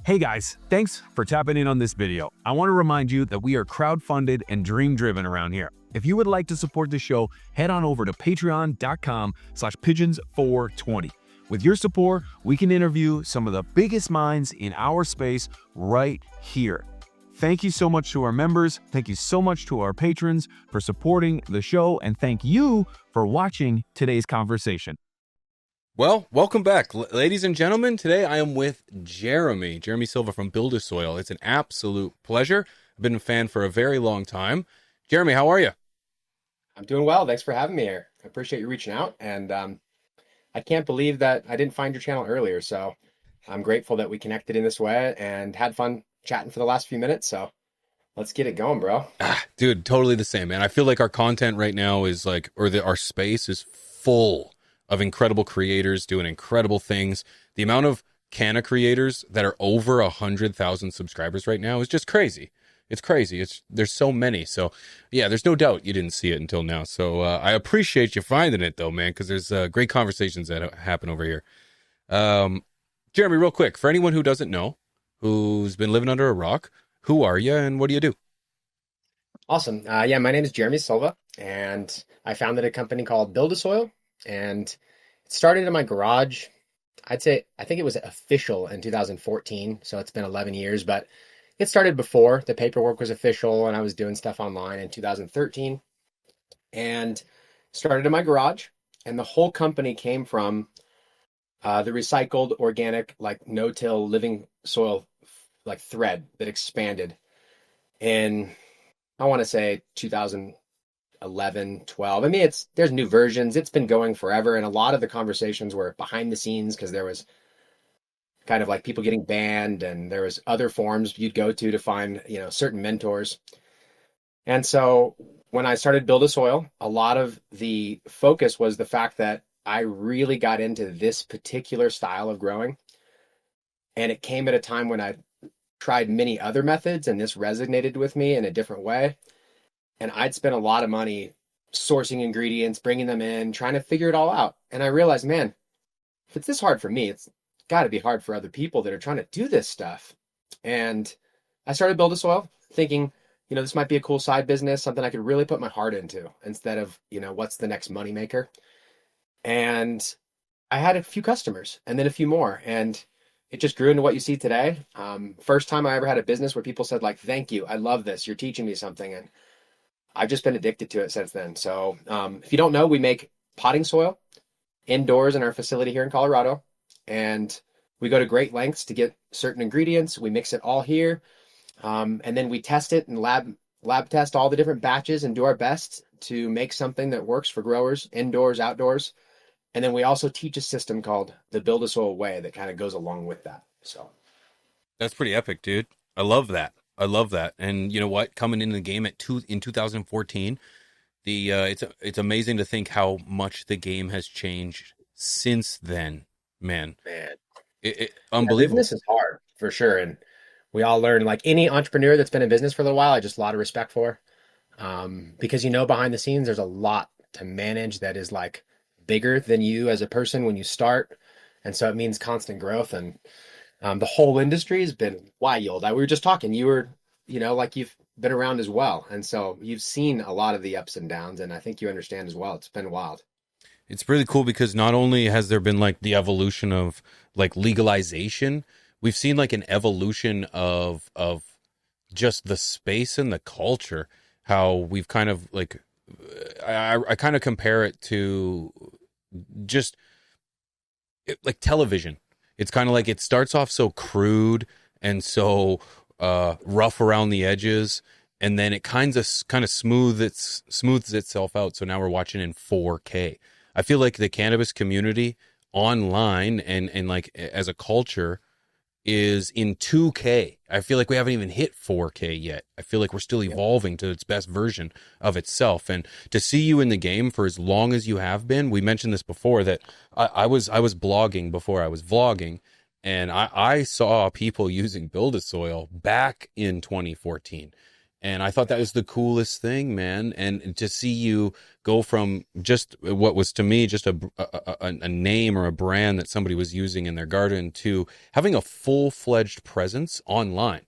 Hey guys, thanks for tapping in on this video. I want to remind you that we are crowdfunded and dream-driven around here. If you would like to support the show, head on over to patreon.com/pigeons420. With your support, we can interview some of the biggest minds in our space right here. Thank you so much to our members. Thank you so much to our patrons for supporting the show. And thank you for watching today's conversation. Well, welcome back, ladies and gentlemen. Today I am with Jeremy Silva from BuildASoil. It's an absolute pleasure. I've been a fan for a very long time. Jeremy, how are you? I'm doing well. Thanks for having me here. I appreciate you reaching out. And I can't believe that I didn't find your channel earlier. So I'm grateful that we connected in this way and had fun chatting for the last few minutes. So let's get it going, bro. Dude, totally the same, man. I feel like our content right now is like, our space is full of incredible creators doing incredible things. The amount of Canna creators that are over 100,000 subscribers right now is just crazy. It's crazy. There's so many. So yeah, there's no doubt you didn't see it until now. So I appreciate you finding it though, man, because there's great conversations that happen over here. Jeremy, real quick, for anyone who doesn't know, who's been living under a rock, who are you and what do you do? Awesome. Yeah, my name is Jeremy Silva, and I founded a company called BuildASoil, and it started in my garage. I think it was official in 2014, so it's been 11 years, but it started before the paperwork was official, and I was doing stuff online in 2013, and started in my garage. And the whole company came from the recycled, organic, like no-till living soil, like thread that expanded in, I want to say 2011, 12. I mean, there's new versions. It's been going forever, and a lot of the conversations were behind the scenes because there was kind of like people getting banned, and there was other forums you'd go to find, certain mentors. And so when I started BuildASoil, a lot of the focus was the fact that I really got into this particular style of growing. And it came at a time when I tried many other methods, and this resonated with me in a different way. And I'd spent a lot of money sourcing ingredients, bringing them in, trying to figure it all out. And I realized, man, if it's this hard for me, it's got to be hard for other people that are trying to do this stuff. And I started BuildASoil thinking, this might be a cool side business, something I could really put my heart into instead of, what's the next moneymaker. And I had a few customers and then a few more, and it just grew into what you see today. First time I ever had a business where people said like, thank you, I love this, you're teaching me something. And I've just been addicted to it since then. So if you don't know, we make potting soil indoors in our facility here in Colorado. And we go to great lengths to get certain ingredients. We mix it all here. And then we test it and lab test all the different batches and do our best to make something that works for growers, indoors, outdoors. And then we also teach a system called the BuildASoil way that kind of goes along with that. So That's pretty epic, dude. I love that. And you know what? Coming into the game in 2014, it's amazing to think how much the game has changed since then. Man, unbelievable. Business is hard for sure. And we all learn, like any entrepreneur that's been in business for a little while, I just a lot of respect for, because, behind the scenes, there's a lot to manage that is like bigger than you as a person when you start. And so it means constant growth, and the whole industry has been wild. We were just talking, you were, like you've been around as well. And so you've seen a lot of the ups and downs, and I think you understand as well. It's been wild. It's really cool because not only has there been like the evolution of like legalization, we've seen like an evolution of just the space and the culture, how we've kind of like, I kind of compare it to just like television. It's kind of like it starts off so crude and so rough around the edges, and then it kind of smooths itself out. So now we're watching in 4K. I feel like the cannabis community online and like as a culture is in 2K. I feel like we haven't even hit 4K yet. I feel like we're still evolving to its best version of itself. And to see you in the game for as long as you have been, we mentioned this before, that I was blogging before I was vlogging, and I saw people using BuildASoil back in 2014. And I thought that was the coolest thing, man. And to see you go from just what was to me just a name or a brand that somebody was using in their garden to having a full-fledged presence online.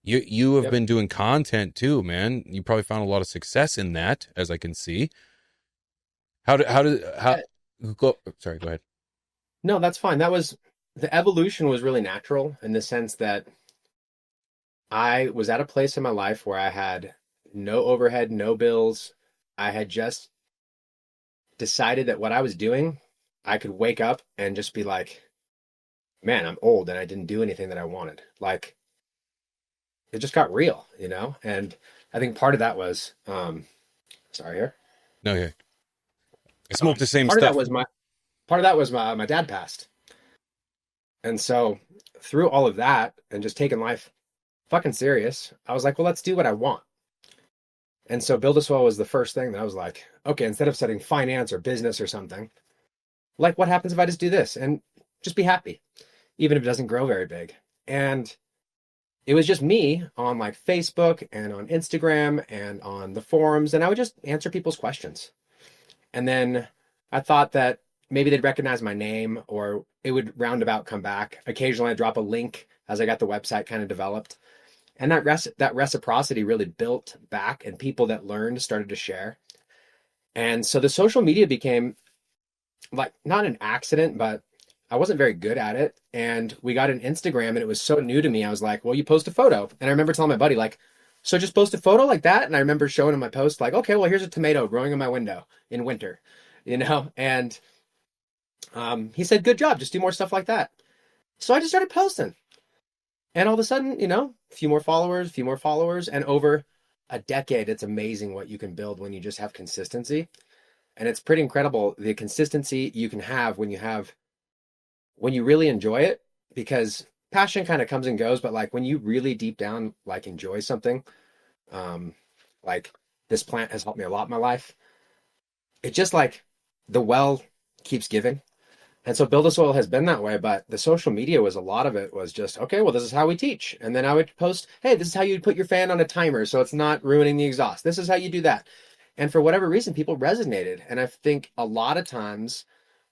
You have Yep. been doing content too, man. You probably found a lot of success in that, as I can see. How Yeah. go, sorry, go ahead. No, that's fine. That was the evolution was really natural in the sense that I was at a place in my life where I had no overhead, no bills. I had just decided that what I was doing, I could wake up and just be like, man, I'm old and I didn't do anything that I wanted. Like it just got real, you know? And I think part of that was sorry here. No, yeah. I smoke the same Part of that stuff. was my dad passed. And so through all of that and just taking life fucking serious, I was like, well, let's do what I want. And so BuildASoil was the first thing that I was like, okay, instead of setting finance or business or something, like what happens if I just do this and just be happy, even if it doesn't grow very big. And it was just me on like Facebook and on Instagram and on the forums, and I would just answer people's questions. And then I thought that maybe they'd recognize my name or it would roundabout come back. Occasionally I'd drop a link as I got the website kind of developed. And that reciprocity really built back and people that learned started to share. And so the social media became like not an accident, but I wasn't very good at it. And we got an Instagram and it was so new to me. I was like, well, you post a photo. And I remember telling my buddy, like, so just post a photo like that. And I remember showing him my post, like, okay, well, here's a tomato growing in my window in winter, you know? And he said, good job. Just do more stuff like that. So I just started posting. And all of a sudden, you know, a few more followers. And over a decade, it's amazing what you can build when you just have consistency. And it's pretty incredible the consistency you can have when you really enjoy it, because passion kind of comes and goes, but like when you really deep down like enjoy something, like this plant has helped me a lot in my life. It just like the well keeps giving. And so BuildASoil has been that way, but the social media was a lot of it was just, okay, well, this is how we teach. And then I would post, hey, this is how you put your fan on a timer so it's not ruining the exhaust. This is how you do that. And for whatever reason, people resonated. And I think a lot of times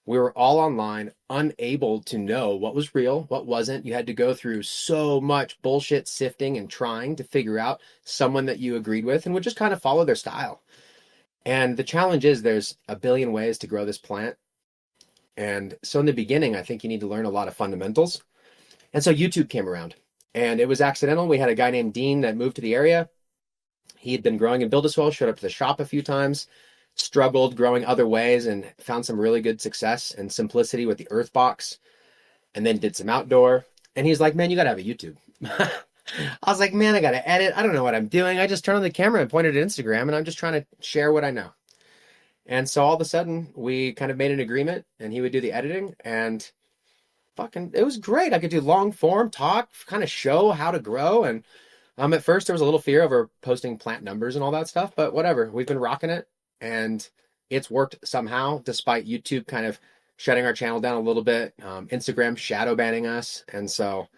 we were all online, unable to know what was real, what wasn't. You had to go through so much bullshit sifting and trying to figure out someone that you agreed with and would just kind of follow their style. And the challenge is there's a billion ways to grow this plant. And so in the beginning, I think you need to learn a lot of fundamentals. And so YouTube came around and it was accidental. We had a guy named Dean that moved to the area. He had been growing in BuildASoil, showed up to the shop a few times, struggled growing other ways and found some really good success and simplicity with the earth box, and then did some outdoor. And he's like, man, you got to have a YouTube. I was like, man, I got to edit. I don't know what I'm doing. I just turned on the camera and pointed at Instagram and I'm just trying to share what I know. And so all of a sudden we kind of made an agreement and he would do the editing and fucking, it was great. I could do long form talk, kind of show how to grow. And at first there was a little fear over posting plant numbers and all that stuff, but whatever, we've been rocking it and it's worked somehow despite YouTube kind of shutting our channel down a little bit, Instagram shadow banning us. And so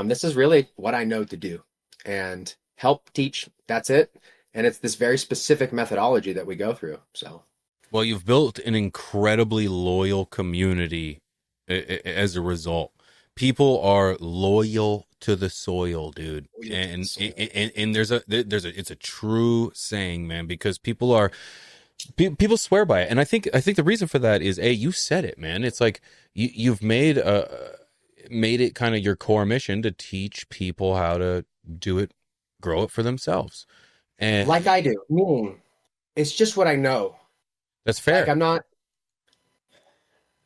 this is really what I know to do and help teach. That's it. And it's this very specific methodology that we go through. So. Well, you've built an incredibly loyal community as a result. People are loyal to the soil, dude. And there's it's a true saying, man, because people swear by it. And I think the reason for that is, you said it, man. It's like you've made it kind of your core mission to teach people how to do it, grow it for themselves. And like I do, meaning it's just what I know. That's fair. Like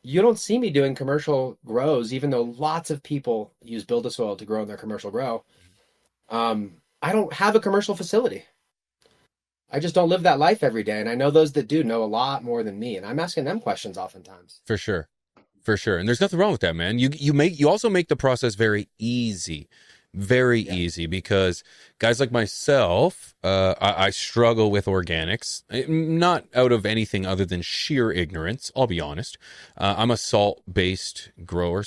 you don't see me doing commercial grows, even though lots of people use BuildASoil to grow in their commercial grow. I don't have a commercial facility. I just don't live that life every day. And I know those that do know a lot more than me. And I'm asking them questions oftentimes. For sure. And there's nothing wrong with that, man. You also make the process very easy. Very Yeah. easy because guys like myself, I struggle with organics, not out of anything other than sheer ignorance. I'll be honest. I'm a salt-based grower,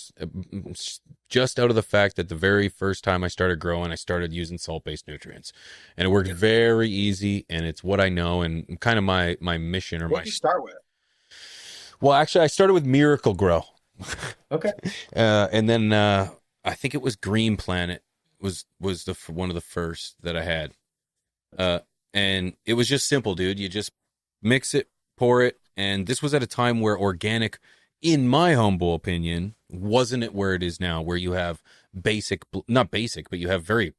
just out of the fact that the very first time I started growing, I started using salt-based nutrients, and it worked Yeah. very easy. And it's what I know, and kind of my mission or What my. did you start with? Well, actually, I started with Miracle Grow. Okay. And then I think it was Green Planet was one of the first that I had. And it was just simple, dude. You just mix it, pour it, and this was at a time where organic, in my humble opinion, wasn't it where it is now, where you have not basic, but you have very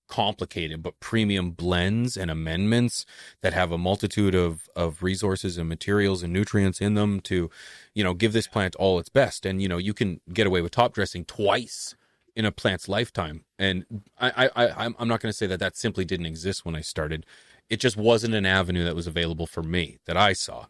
complicated but premium blends and amendments that have a multitude of resources and materials and nutrients in them to, give this plant all its best. And you can get away with top dressing twice in a plant's lifetime. And I'm not going to say that simply didn't exist when I started. It just wasn't an avenue that was available for me that I saw.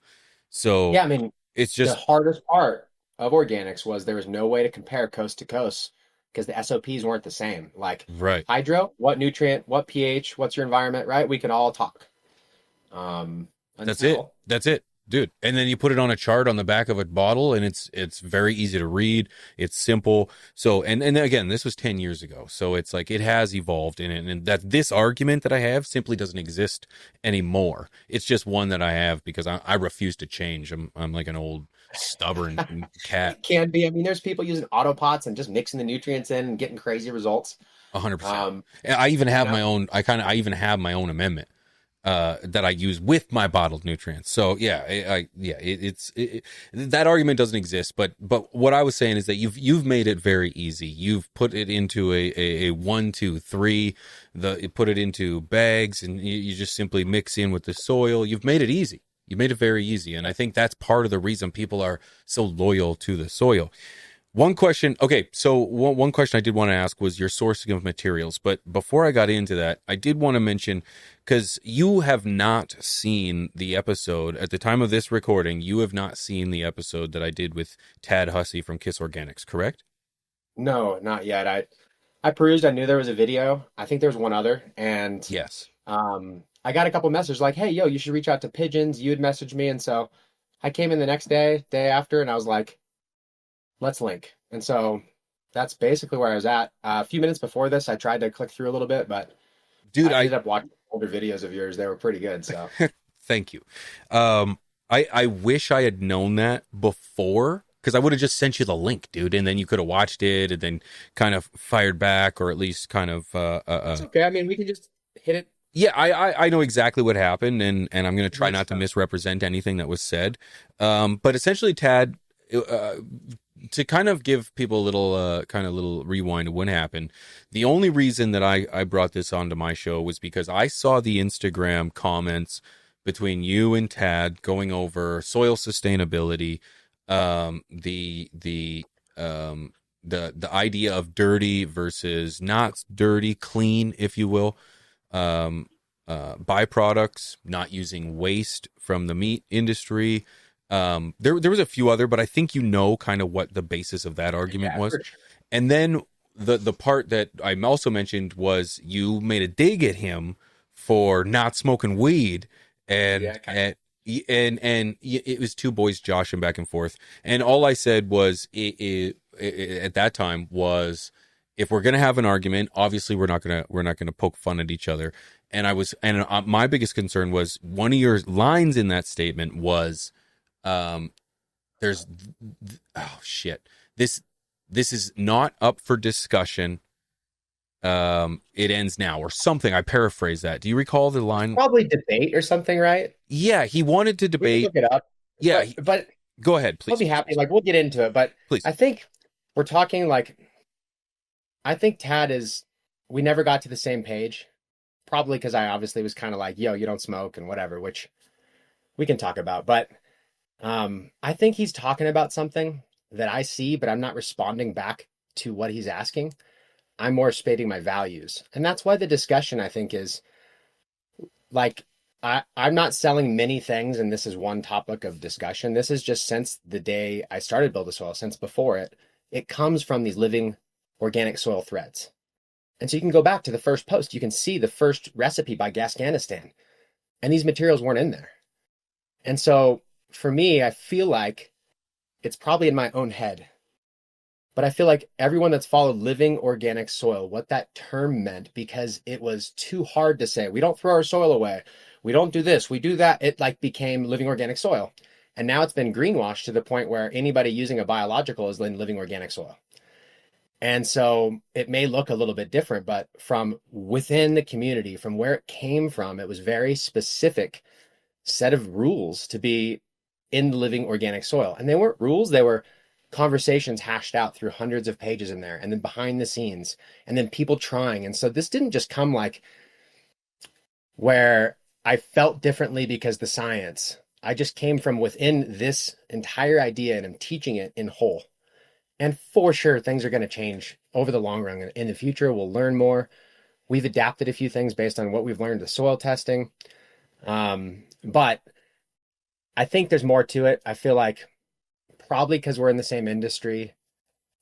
So Yeah, I mean, it's the just hardest part of organics was there was no way to compare coast to coast because the SOPs weren't the same. Like right. hydro, what nutrient, what pH, what's your environment, right? We could all talk. That's it. Until That's it, dude. And then you put it on a chart on the back of a bottle, and it's very easy to read. It's simple. So, and again, this was 10 years ago. So it's like it has evolved in it, and that this argument that I have simply doesn't exist anymore. It's just one that I have because I refuse to change. I'm like an old stubborn cat. it can be. I mean, there's people using auto pots and just mixing the nutrients in and getting crazy results. 100%. Um, I even have you know, my own. I even have my own amendment that I use with my bottled nutrients. So yeah, that argument doesn't exist. But what I was saying is that you've made it very easy. You've put it into a 1, 2, 3. You put it into bags, and you just simply mix in with the soil. You've made it easy. You made it very easy, and I think that's part of the reason people are so loyal to the soil. One question, okay, so one question I did want to ask was your sourcing of materials. But before I got into that, I did want to mention, because you have not seen the episode, at the time of this recording, you have not seen the episode that I did with Tad Hussey from Kiss Organics, correct? no, not yet. I perused. I knew there was a video. I think there was one other, and Yes. I got a couple messages like, "Hey, yo, you should reach out to Pigeons." You had messaged me, and so I came in the next day after, and I was like, let's link. And so that's basically where I was at. A few minutes before this, I tried to click through a little bit, but Dude, I ended up watching older videos of yours. They were pretty good. So thank you. I wish I had known that before, because I would have just sent you the link, dude, and then you could have watched it and then kind of fired back, or at least kind of it's okay. I mean, we can just hit it. Yeah, I know exactly what happened, and I'm going to try Nice not to stuff. misrepresent anything that was said. But essentially, Tad, to kind of give people a little rewind of what happened. The only reason that I brought this onto my show was because I saw the Instagram comments between you and Tad going over soil sustainability, the idea of dirty versus not dirty, clean, if you will, byproducts, not using waste from the meat industry. There was a few other, but I think kind of what the basis of that argument Yeah, was. for sure. And then the part that I also mentioned was you made a dig at him for not smoking weed, and Yeah, kind and it was two boys joshing back and forth, and all I said was at that time was, if we're gonna have an argument, obviously we're not gonna poke fun at each other. And my biggest concern was one of your lines in that statement was, there's oh shit, this is not up for discussion. It ends now, or something. I paraphrase that. Do you recall the line? Probably debate or something, right? Yeah, he wanted to We can debate. look it up. Yeah, But go ahead, I'll please. be happy. Like, we'll get into it. But Please. I think we're talking like, I think Tad we never got to the same page. Probably because I obviously was kind of like, yo, you don't smoke and whatever, which we can talk about. But I think he's talking about something that I see, but I'm not responding back to what he's asking. I'm more stating my values. And that's why the discussion, I think, is like, I'm not selling many things, and this is one topic of discussion. This is just since the day I started BuildASoil, since before it comes from these living organic soil threads. And so you can go back to the first post. You can see the first recipe by Gascanistan, and these materials weren't in there. And so for me, I feel like it's probably in my own head, but I feel like everyone that's followed living organic soil, what that term meant, because it was too hard to say, we don't throw our soil away. We don't do this, we do that. It like became living organic soil. And now it's been greenwashed to the point where anybody using a biological is living organic soil. And so it may look a little bit different, but from within the community, from where it came from, it was very specific set of rules to be in living organic soil. And they weren't rules, they were conversations hashed out through hundreds of pages in there, and then behind the scenes, and then people trying. And so this didn't just come like where I felt differently because the science. I just came from within this entire idea and I'm teaching it in whole. And for sure, things are going to change over the long run. In the future, we'll learn more. We've adapted a few things based on what we've learned with soil testing. But I think there's more to it. I feel like probably because we're in the same industry,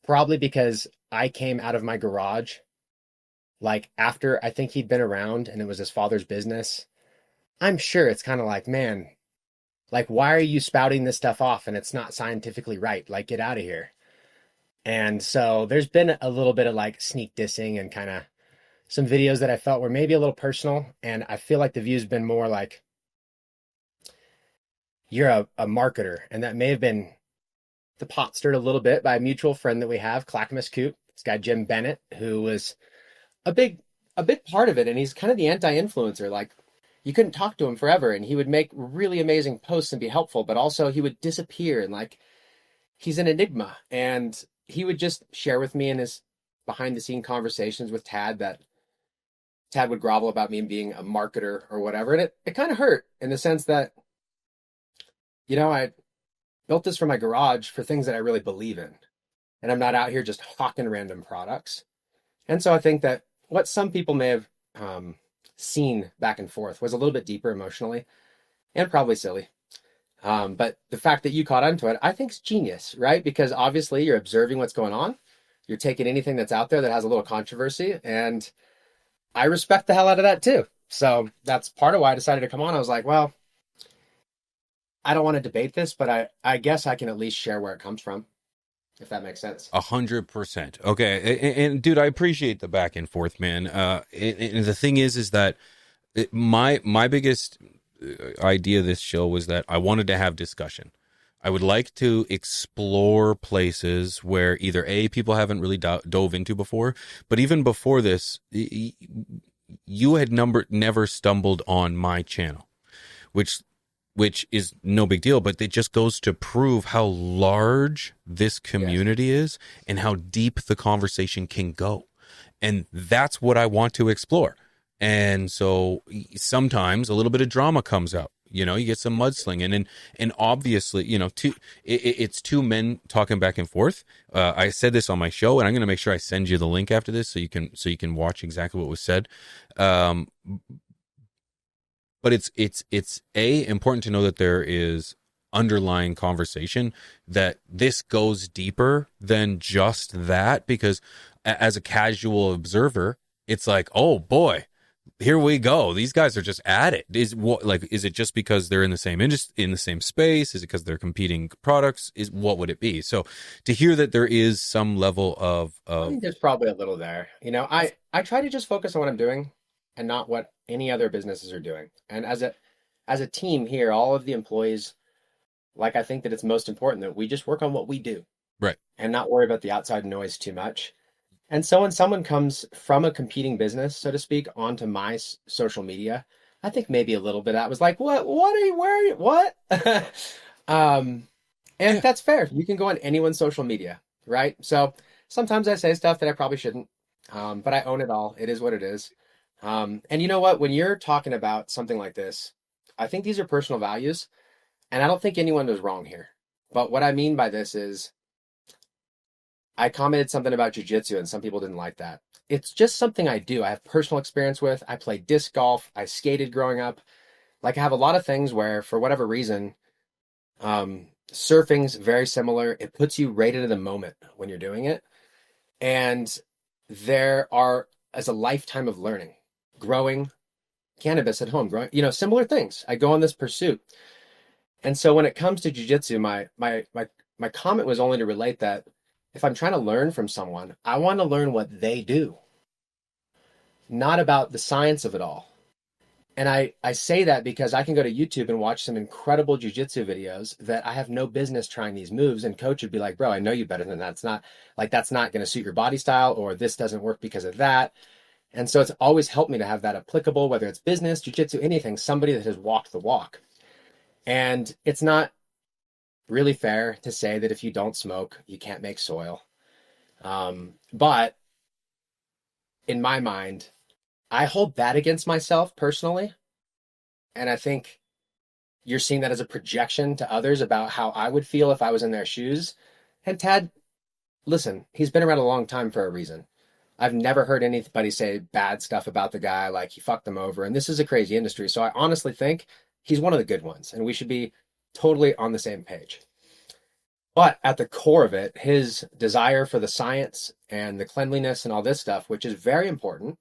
probably because I came out of my garage, like after I think he'd been around and it was his father's business. I'm sure it's kind of like, man, like, why are you spouting this stuff off and it's not scientifically right? Like, get out of here. And so there's been a little bit of like sneak dissing and kind of some videos that I felt were maybe a little personal. And I feel like the view's been more like, you're a marketer. And that may have been the pot stirred a little bit by a mutual friend that we have, Clackamas Coop, this guy, Jim Bennett, who was a big part of it. And he's kind of the anti-influencer. Like, you couldn't talk to him forever. And he would make really amazing posts and be helpful, but also he would disappear and like, he's an enigma. And he would just share with me in his behind the scene conversations with Tad that Tad would grovel about me being a marketer or whatever. And it kind of hurt in the sense that, I built this from my garage for things that I really believe in. And I'm not out here just hawking random products. And so I think that what some people may have seen back and forth was a little bit deeper emotionally and probably silly. But the fact that you caught onto it, I think is genius, right? Because obviously you're observing what's going on. You're taking anything that's out there that has a little controversy. And I respect the hell out of that too. So that's part of why I decided to come on. I was like, well, I don't want to debate this, but I guess I can at least share where it comes from, if that makes sense. 100%. Okay. And dude, I appreciate the back and forth, man. And the thing is that my biggest idea of this show was that I wanted to have discussion. I would like to explore places where either people haven't really dove into before, but even before this, you had never stumbled on my channel, which is no big deal, but it just goes to prove how large this community is and how deep the conversation can go. And that's what I want to explore. And so sometimes a little bit of drama comes out. You get some mudslinging, and obviously, it's two men talking back and forth. I said this on my show, and I'm going to make sure I send you the link after this so you can watch exactly what was said. But it's important to know that there is underlying conversation, that this goes deeper than just that, because as a casual observer, it's like, oh boy, here we go. These guys are just at it. Is it just because they're in the same industry, in the same space? Is it because they're competing products? What would it be? So to hear that there is some level of I think there's probably a little there. I try to just focus on what I'm doing and not what any other businesses are doing. And as a team here, all of the employees, like, I think that it's most important that we just work on what we do. Right. And not worry about the outside noise too much. And so when someone comes from a competing business, so to speak, onto my social media, I think maybe a little bit that was like, what are you wearing? What? And that's fair. You can go on anyone's social media, right? So sometimes I say stuff that I probably shouldn't, but I own it all. It is what it is. And you know what? When you're talking about something like this, I think these are personal values, and I don't think anyone was wrong here. But what I mean by this is, I commented something about jujitsu and some people didn't like that. It's just something I do. I have personal experience with. I played disc golf. I skated growing up. Like, I have a lot of things where, for whatever reason, surfing's very similar. It puts you right into the moment when you're doing it. And there are as a lifetime of learning, growing cannabis at home, growing, similar things. I go on this pursuit. And so when it comes to jujitsu, my comment was only to relate that if I'm trying to learn from someone, I want to learn what they do, not about the science of it all. And I say that because I can go to YouTube and watch some incredible jujitsu videos that I have no business trying these moves. And coach would be like, bro, I know you better than that. That's not going to suit your body style, or this doesn't work because of that. And so it's always helped me to have that applicable, whether it's business, jujitsu, anything, somebody that has walked the walk. And it's not really fair to say that if you don't smoke, you can't make soil. But in my mind, I hold that against myself personally. And I think you're seeing that as a projection to others about how I would feel if I was in their shoes. And Tad, listen, he's been around a long time for a reason. I've never heard anybody say bad stuff about the guy, like he fucked them over. And this is a crazy industry. So I honestly think he's one of the good ones, and we should be totally on the same page. But at the core of it, his desire for the science and the cleanliness and all this stuff, which is very important,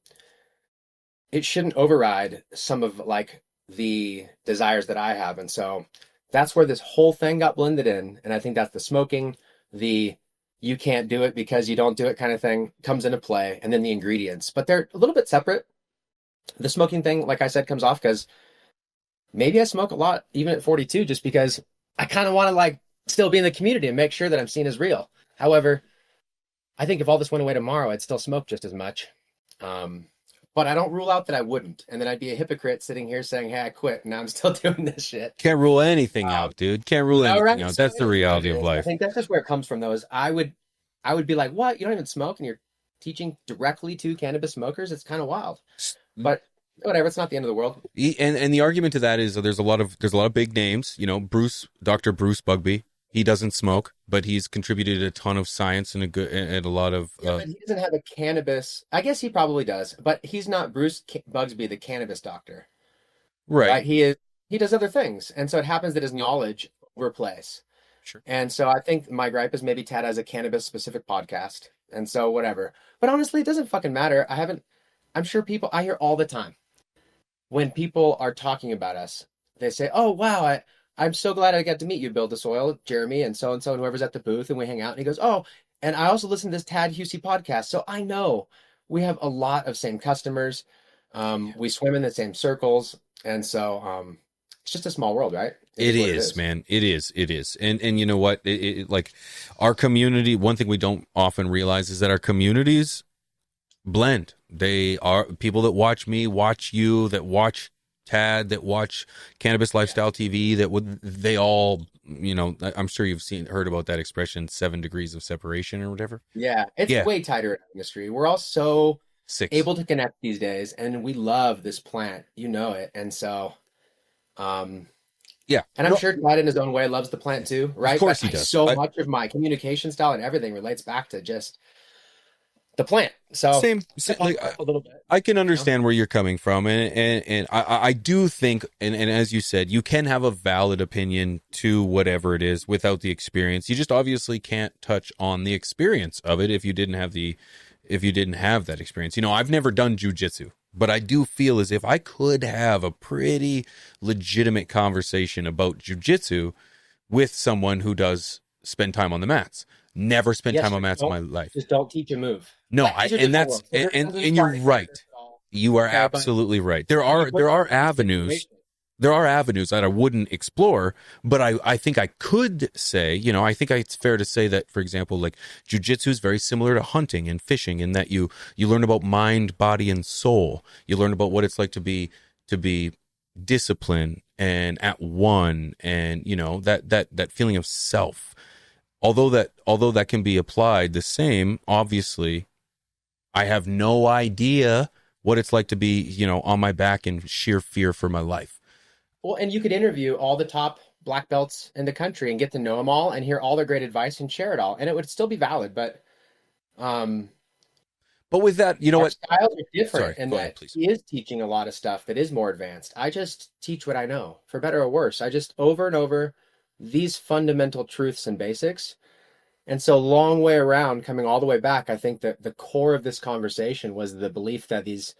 it shouldn't override some of like the desires that I have. And so that's where this whole thing got blended in. And I think that's the smoking, the you can't do it because you don't do it kind of thing comes into play. And then the ingredients, but they're a little bit separate. The smoking thing, like I said, comes off because maybe I smoke a lot, even at 42, just because I kind of want to like still be in the community and make sure that I'm seen as real. However, I think if all this went away tomorrow, I'd still smoke just as much. But I don't rule out that I wouldn't. And then I'd be a hypocrite sitting here saying, hey, I quit. Now I'm still doing this shit. Can't rule anything out, dude. Can't rule anything out. That's the reality of life. I think that's just where it comes from, though, is I would be like, what? You don't even smoke and you're teaching directly to cannabis smokers? It's kind of wild. But whatever, it's not the end of the world. And the argument to that is there's a lot of big names, Dr. Bruce Bugby. He doesn't smoke, but he's contributed a ton of science and a lot of. But he doesn't have a cannabis. I guess he probably does, but he's not Bruce Bugsby, the cannabis doctor. Right. He does other things, and so it happens that his knowledge overplays. Sure. And so I think my gripe is maybe Tad has a cannabis specific podcast, and so whatever. But honestly, it doesn't fucking matter. I'm sure I hear all the time when people are talking about us, they say, "Oh wow, I'm so glad I got to meet you, BuildASoil, Jeremy, and so and whoever's at the booth," and we hang out. And he goes, "Oh, and I also listen to this Tad Husey podcast, so I know we have a lot of same customers. We swim in the same circles, and so it's just a small world, right?" It is, man. It is. And you know what? Like our community, one thing we don't often realize is that our communities blend. They are people that watch me, watch you, that watch Tad, that watch Cannabis Lifestyle TV, they all, I'm sure you've heard about that expression, 7 degrees of separation or whatever. Yeah, it's way tighter in the industry. We're all so 6 able to connect these days, and we love this plant, it. And so, yeah. And I'm sure Tad in his own way loves the plant too, right? Of course he does. So much of my communication style and everything relates back to just the plant. So same like, a little bit. I can understand where you're coming from, and I do think, and as you said, you can have a valid opinion to whatever it is without the experience. You just obviously can't touch on the experience of it if you didn't have that experience. I've never done jujitsu, but I do feel as if I could have a pretty legitimate conversation about jujitsu with someone who does spend time on the mats. Never spent time on mats in my life. Just don't teach a move. No, and you're right. You are absolutely right. There are avenues. There are avenues that I wouldn't explore, but I think I could say, I think it's fair to say that, for example, like jujitsu is very similar to hunting and fishing in that you learn about mind, body, and soul. You learn about what it's like to be disciplined and at one, and that feeling of self. Although that can be applied the same, obviously, I have no idea what it's like to be, on my back in sheer fear for my life. Well, and you could interview all the top black belts in the country and get to know them all and hear all their great advice and share it all, and it would still be valid. But with that, what styles are different, Sorry, and that ahead, he is teaching a lot of stuff that is more advanced. I just teach what I know, for better or worse. I just over and over these fundamental truths and basics. And so long way around, coming all the way back, I think that the core of this conversation was the belief that these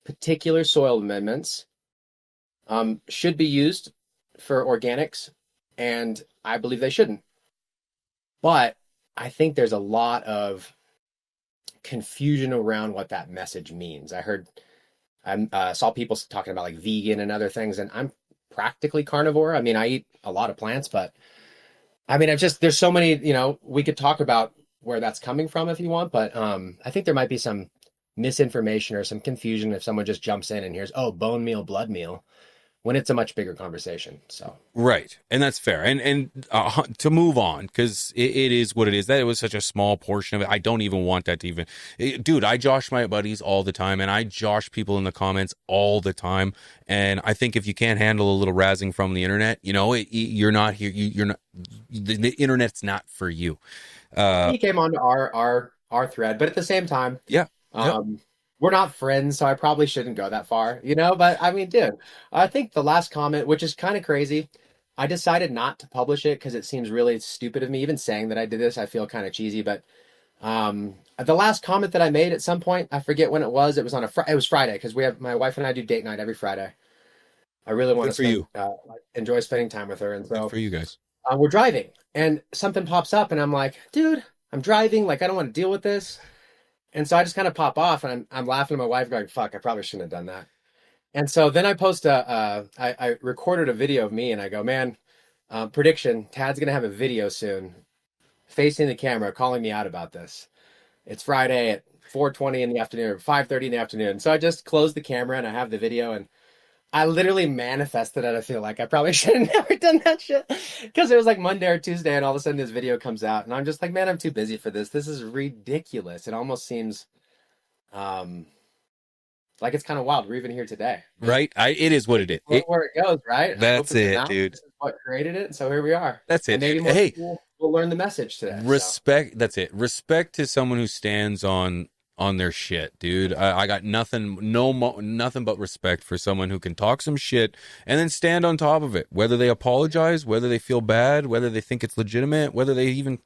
particular soil amendments should be used for organics, and I believe they shouldn't. But I think there's a lot of confusion around what that message means. I saw people talking about like vegan and other things, and I'm practically carnivore. I mean, I eat a lot of plants, but I mean, there's so many, we could talk about where that's coming from if you want, but I think there might be some misinformation or some confusion if someone just jumps in and hears, oh, bone meal, blood meal, when it's a much bigger conversation. So Right, and that's fair. And to move on, because it is what it is. That it was such a small portion of it. I don't even want that to even. Dude, I josh my buddies all the time, and I josh people in the comments all the time. And I think if you can't handle a little razzing from the internet, you're not here. You're not. The internet's not for you. he came onto our thread, but at the same time, Yeah. Yep. we're not friends, so I probably shouldn't go that far, But I mean, dude, I think the last comment, which is kind of crazy, I decided not to publish it because it seems really stupid of me. Even saying that I did this, I feel kind of cheesy. But the last comment that I made at some point, I forget when it was. It was on it was Friday because my wife and I do date night every Friday. I really want to enjoy spending time with her, and so Good for you guys. we're driving, and something pops up, and I'm like, dude, I'm driving. Like, I don't want to deal with this. And so I just kind of pop off, and I'm laughing at my wife going, fuck, I probably shouldn't have done that. And so then I I recorded a video of me, and I go, man, prediction, Tad's going to have a video soon facing the camera calling me out about this. It's Friday at 4:20 in the afternoon or 5:30 in the afternoon. So I just closed the camera and I have the video, and I literally manifested it. I feel like I probably should have never done that shit because it was like Monday or Tuesday, and all of a sudden this video comes out, and I'm just like, man, I'm too busy for this. This is ridiculous. It almost seems like it's kind of wild. We're even here today, Right? It is what it is. where it goes, right? That's it, dude. This is what created it, and so here we are. That's it. And maybe more people will learn the message today. Respect. So. That's it. Respect to someone who stands on their shit, dude. I got nothing but respect for someone who can talk some shit and then stand on top of it. Whether they apologize, whether they feel bad, whether they think it's legitimate, whether they even,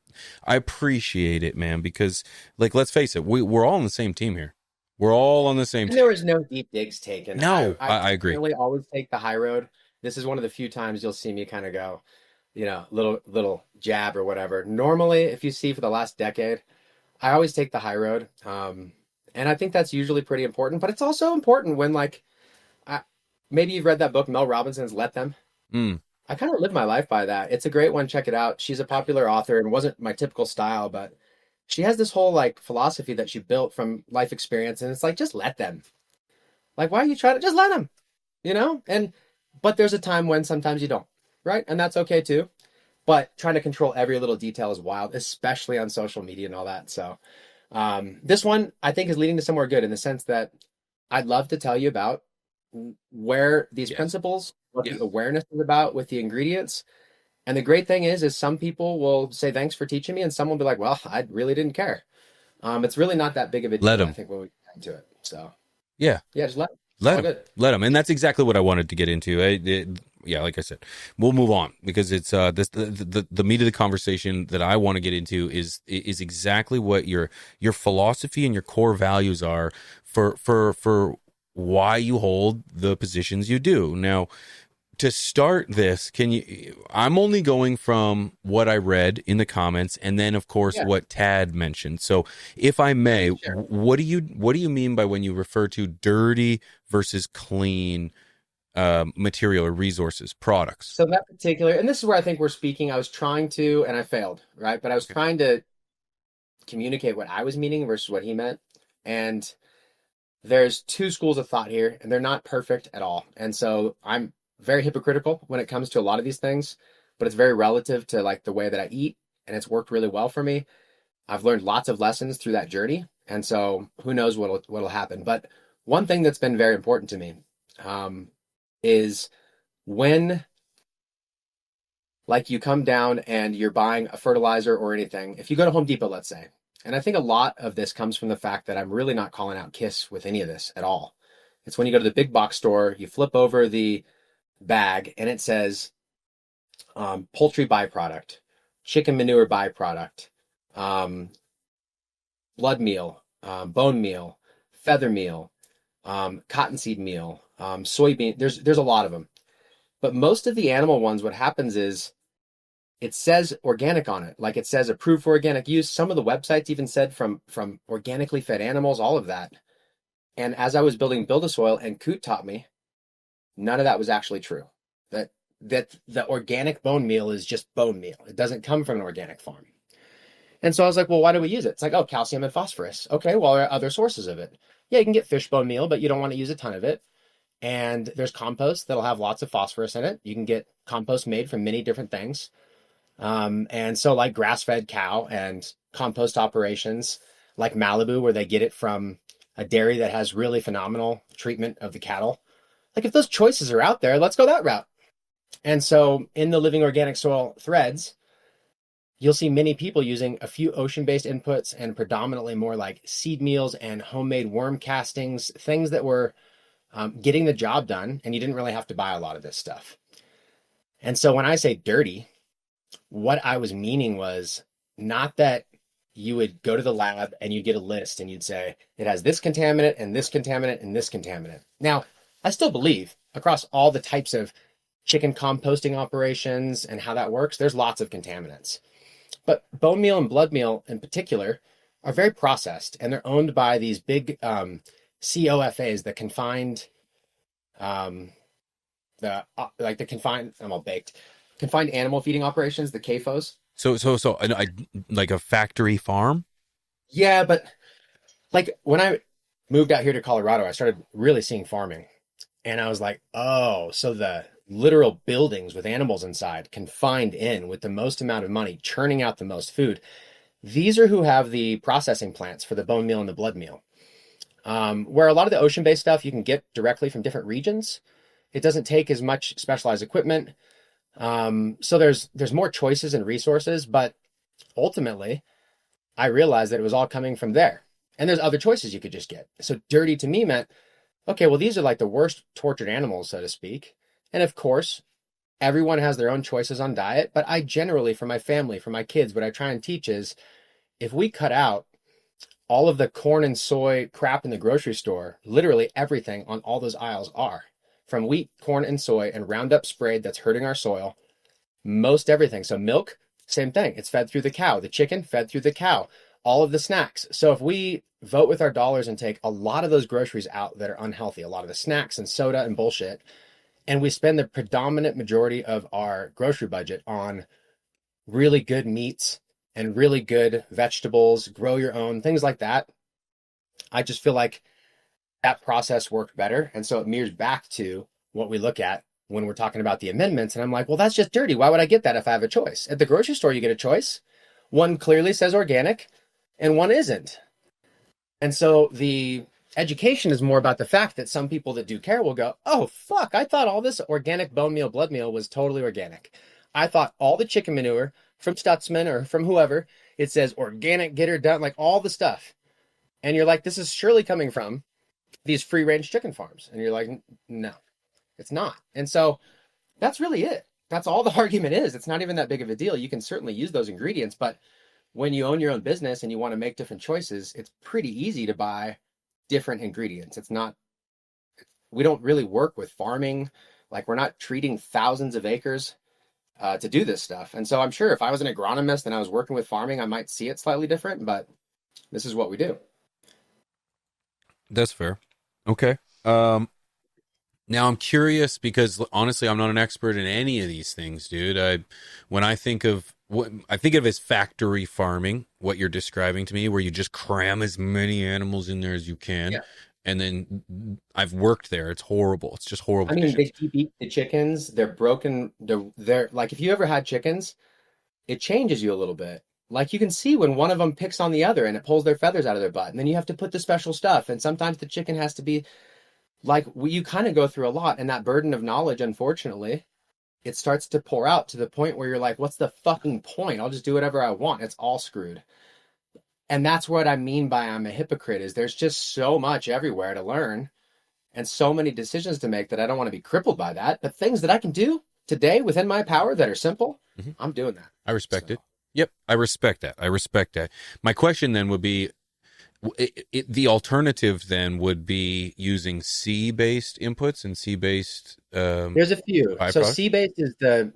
I appreciate it, man. Because like, let's face it, we're all on the same team here. We're all on the same team. There was no deep digs taken. No, I agree. I really always take the high road. This is one of the few times you'll see me kind of go, little jab or whatever. Normally, if you see for the last decade, I always take the high road. And I think that's usually pretty important, but it's also important when maybe you've read that book, Mel Robinson's Let Them. I kind of live my life by that. It's a great one. Check it out. She's a popular author and wasn't my typical style, but she has this whole philosophy that she built from life experience. And it's like, just let them. Like, why are you trying to just let them, but there's a time when sometimes you don't, right? And that's okay too. But trying to control every little detail is wild, especially on social media and all that. So this one, I think, is leading to somewhere good in the sense that I'd love to tell you about where these principles, what the awareness is about with the ingredients. And the great thing is some people will say, thanks for teaching me. And some will be like, well, I really didn't care. It's really not that big of a deal, I think, when we get into it. So yeah, just let them. Let them. And that's exactly what I wanted to get into. Like I said, we'll move on because it's the meat of the conversation that I want to get into is exactly what your philosophy and your core values are for why you hold the positions you do. Now, to start this, I'm only going from what I read in the comments and then of course what Tad mentioned. So if I may, what do you mean by when you refer to dirty versus clean material or resources, products? So that particular, and this is where I think we're speaking, I was trying to, and I failed, right? But I was trying to communicate what I was meaning versus what he meant. And there's two schools of thought here, and they're not perfect at all. And so I'm very hypocritical when it comes to a lot of these things, but it's very relative to the way that I eat, and it's worked really well for me. I've learned lots of lessons through that journey, and so who knows what'll happen. But one thing that's been very important to me is when you come down and you're buying a fertilizer or anything, if you go to Home Depot, let's say, and I think a lot of this comes from the fact that I'm really not calling out KISS with any of this at all. It's when you go to the big box store, you flip over the bag and it says poultry byproduct, chicken manure byproduct, um, blood meal, bone meal, feather meal, cottonseed meal, soybean. There's a lot of them, but most of the animal ones, what happens is it says organic on it, like it says approved for organic use. Some of the websites even said from organically fed animals, all of that. And as I was building BuildASoil, and Coot taught me, none of that was actually true. That the organic bone meal is just bone meal. It doesn't come from an organic farm. And so I was like, well, why do we use it? It's like, oh, calcium and phosphorus. Okay, well, there are other sources of it. Yeah, you can get fish bone meal, but you don't want to use a ton of it. And there's compost that'll have lots of phosphorus in it. You can get compost made from many different things. And so like grass-fed cow and compost operations like Malibu, where they get it from a dairy that has really phenomenal treatment of the cattle. Like if those choices are out there, let's go that route. And so in the Living Organic Soil threads, you'll see many people using a few ocean-based inputs and predominantly more like seed meals and homemade worm castings, things that were getting the job done, and you didn't really have to buy a lot of this stuff. And so when I say dirty, what I was meaning was not that you would go to the lab and you'd get a list and you'd say, it has this contaminant and this contaminant and this contaminant. Now, I still believe across all the types of chicken composting operations and how that works, there's lots of contaminants. But bone meal and blood meal in particular are very processed, and they're owned by these big COFAs, the confined, I'm all baked, confined animal feeding operations, the CAFOs. So, I like a factory farm. Yeah, but like when I moved out here to Colorado, I started really seeing farming, and I was like, oh, so the literal buildings with animals inside, confined in with the most amount of money, churning out the most food. These are who have the processing plants for the bone meal and the blood meal. Where a lot of the ocean-based stuff you can get directly from different regions. It doesn't take as much specialized equipment. So there's more choices and resources, but ultimately I realized that it was all coming from there. And there's other choices you could just get. So dirty to me meant, okay, well, these are like the worst tortured animals, so to speak. And of course, everyone has their own choices on diet, but I generally, for my family, for my kids, what I try and teach is if we cut out all of the corn and soy crap in the grocery store, literally everything on all those aisles are from wheat, corn, and soy and Roundup sprayed that's hurting our soil, most everything. So milk, same thing. It's fed through the cow. The chicken, fed through the cow. All of the snacks. So if we vote with our dollars and take a lot of those groceries out that are unhealthy, a lot of the snacks and soda and bullshit, and we spend the predominant majority of our grocery budget on really good meats and really good vegetables, grow your own, things like that, I just feel like that process worked better. And so it mirrors back to what we look at when we're talking about the amendments. And I'm like, well, that's just dirty. Why would I get that if I have a choice? At the grocery store, you get a choice. One clearly says organic and one isn't. And so the education is more about the fact that some people that do care will go, oh, fuck, I thought all this organic bone meal, blood meal was totally organic. I thought all the chicken manure from Stutzman or from whoever, it says organic, get her done, like all the stuff. And you're like, this is surely coming from these free range chicken farms. And you're like, no, it's not. And so that's really it. That's all the argument is. It's not even that big of a deal. You can certainly use those ingredients, but when you own your own business and you want to make different choices, it's pretty easy to buy different ingredients. We don't really work with farming. Like we're not treating thousands of acres to do this stuff. And so I'm sure if I was an agronomist and I was working with farming, I might see it slightly different, but this is what we do. That's fair. Okay. Now I'm curious because honestly, I'm not an expert in any of these things, dude. When I think of as factory farming, what you're describing to me, where you just cram as many animals in there as you can. Yeah. And then I've worked there. It's horrible. It's just horrible. I mean, they keep eating the chickens. They're broken. They're like, if you ever had chickens, it changes you a little bit. Like you can see when one of them picks on the other and it pulls their feathers out of their butt. And then you have to put the special stuff. And sometimes the chicken has to be like, you kind of go through a lot. And that burden of knowledge, unfortunately, it starts to pour out to the point where you're like, what's the fucking point? I'll just do whatever I want. It's all screwed. And that's what I mean by I'm a hypocrite, is there's just so much everywhere to learn and so many decisions to make that I don't want to be crippled by that. But things that I can do today within my power that are simple, I'm doing that. I respect it. Yep, I respect that. I respect that. My question then would be, the alternative then would be using C-based inputs and C-based There's a few. So byproducts. sea-based is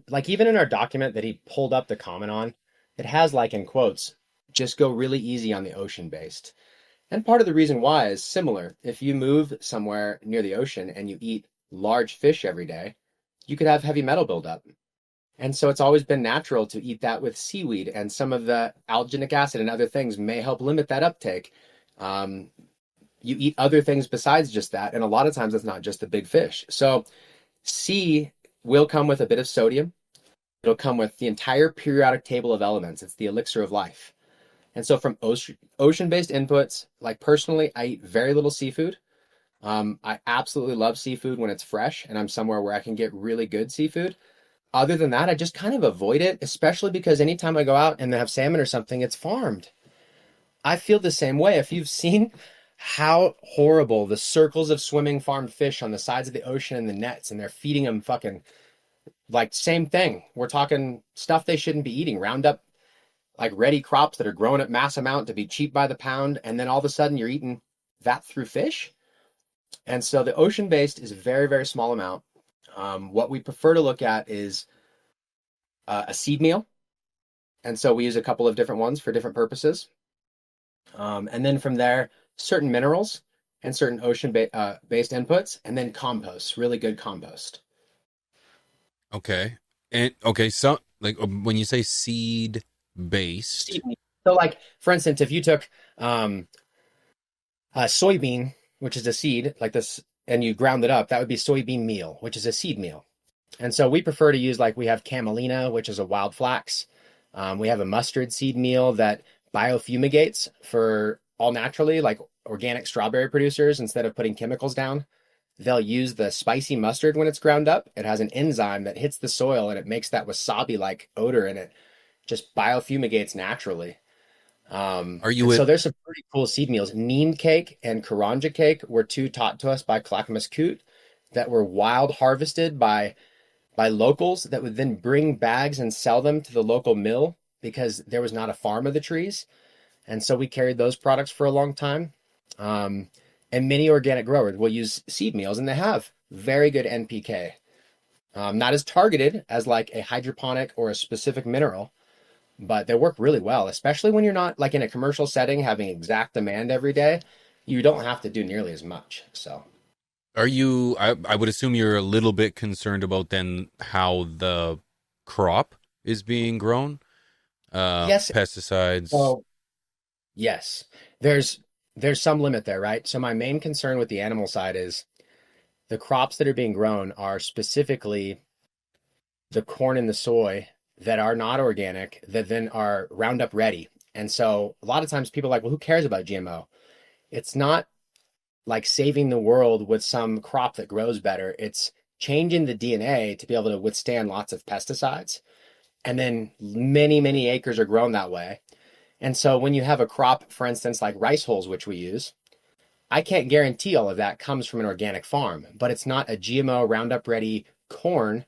like even in our document that he pulled up the comment on, it has like in quotes, just go really easy on the ocean-based. And part of the reason why is similar. If you move somewhere near the ocean and you eat large fish every day, you could have heavy metal buildup. And so it's always been natural to eat that with seaweed, and some of the alginic acid and other things may help limit that uptake. Um, you eat other things besides just that, and a lot of times it's not just the big fish. So C will come with a bit of sodium. It'll come with the entire periodic table of elements. It's the elixir of life. And so from ocean-based inputs, like personally, I eat very little seafood. I absolutely love seafood when it's fresh and I'm somewhere where I can get really good seafood. Other than that, I just kind of avoid it, especially because anytime I go out and they have salmon or something, it's farmed. I feel the same way. If you've seen how horrible the circles of swimming farmed fish on the sides of the ocean and the nets, and they're feeding them fucking like same thing. We're talking stuff they shouldn't be eating, Roundup, like ready crops that are grown at mass amount to be cheap by the pound, and then all of a sudden you're eating that through fish. And so the ocean based is a very, very small amount. What we prefer to look at is a seed meal. And so we use a couple of different ones for different purposes. And then from there, certain minerals and certain ocean-based inputs, and then compost, really good compost. Okay. And okay, so like when you say seed based, So like, for instance, if you took a soybean, which is a seed like this, and you ground it up, that would be soybean meal, which is a seed meal. And so we prefer to use, like, we have camelina, which is a wild flax. We have a mustard seed meal that biofumigates for all naturally, like organic strawberry producers. Instead of putting chemicals down, they'll use the spicy mustard when it's ground up. It has an enzyme that hits the soil and it makes that wasabi-like odor, and it just biofumigates naturally. So there's some pretty cool seed meals. Neem cake and karanja cake were two taught to us by Clackamas Coot that were wild harvested by locals that would then bring bags and sell them to the local mill because there was not a farm of the trees. And so we carried those products for a long time. And many organic growers will use seed meals, and they have very good NPK. Not as targeted as like a hydroponic or a specific mineral, but they work really well, especially when you're not like in a commercial setting having exact demand every day. You don't have to do nearly as much. So are you, I would assume you're a little bit concerned about then how the crop is being grown? Yes. Pesticides. So yes, there's some limit there, right? So my main concern with the animal side is the crops that are being grown are specifically the corn and the soy that are not organic, that then are Roundup ready. And so a lot of times people are like, well, who cares about GMO? It's not like saving the world with some crop that grows better. It's changing the DNA to be able to withstand lots of pesticides. And then many, many acres are grown that way. And so when you have a crop, for instance, like rice hulls, which we use, I can't guarantee all of that comes from an organic farm, but it's not a GMO Roundup ready corn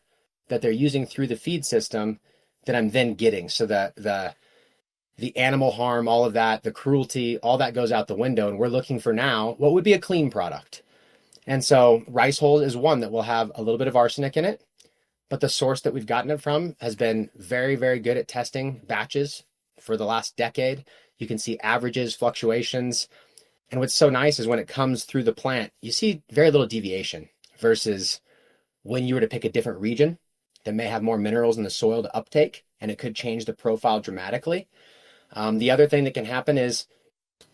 that they're using through the feed system that I'm then getting. So that the animal harm, all of that, the cruelty, all that goes out the window. And we're looking for now what would be a clean product. And so rice hull is one that will have a little bit of arsenic in it, but the source that we've gotten it from has been very, very good at testing batches for the last decade. You can see averages, fluctuations. And what's so nice is when it comes through the plant, you see very little deviation versus when you were to pick a different region that may have more minerals in the soil to uptake, and it could change the profile dramatically. The other thing that can happen is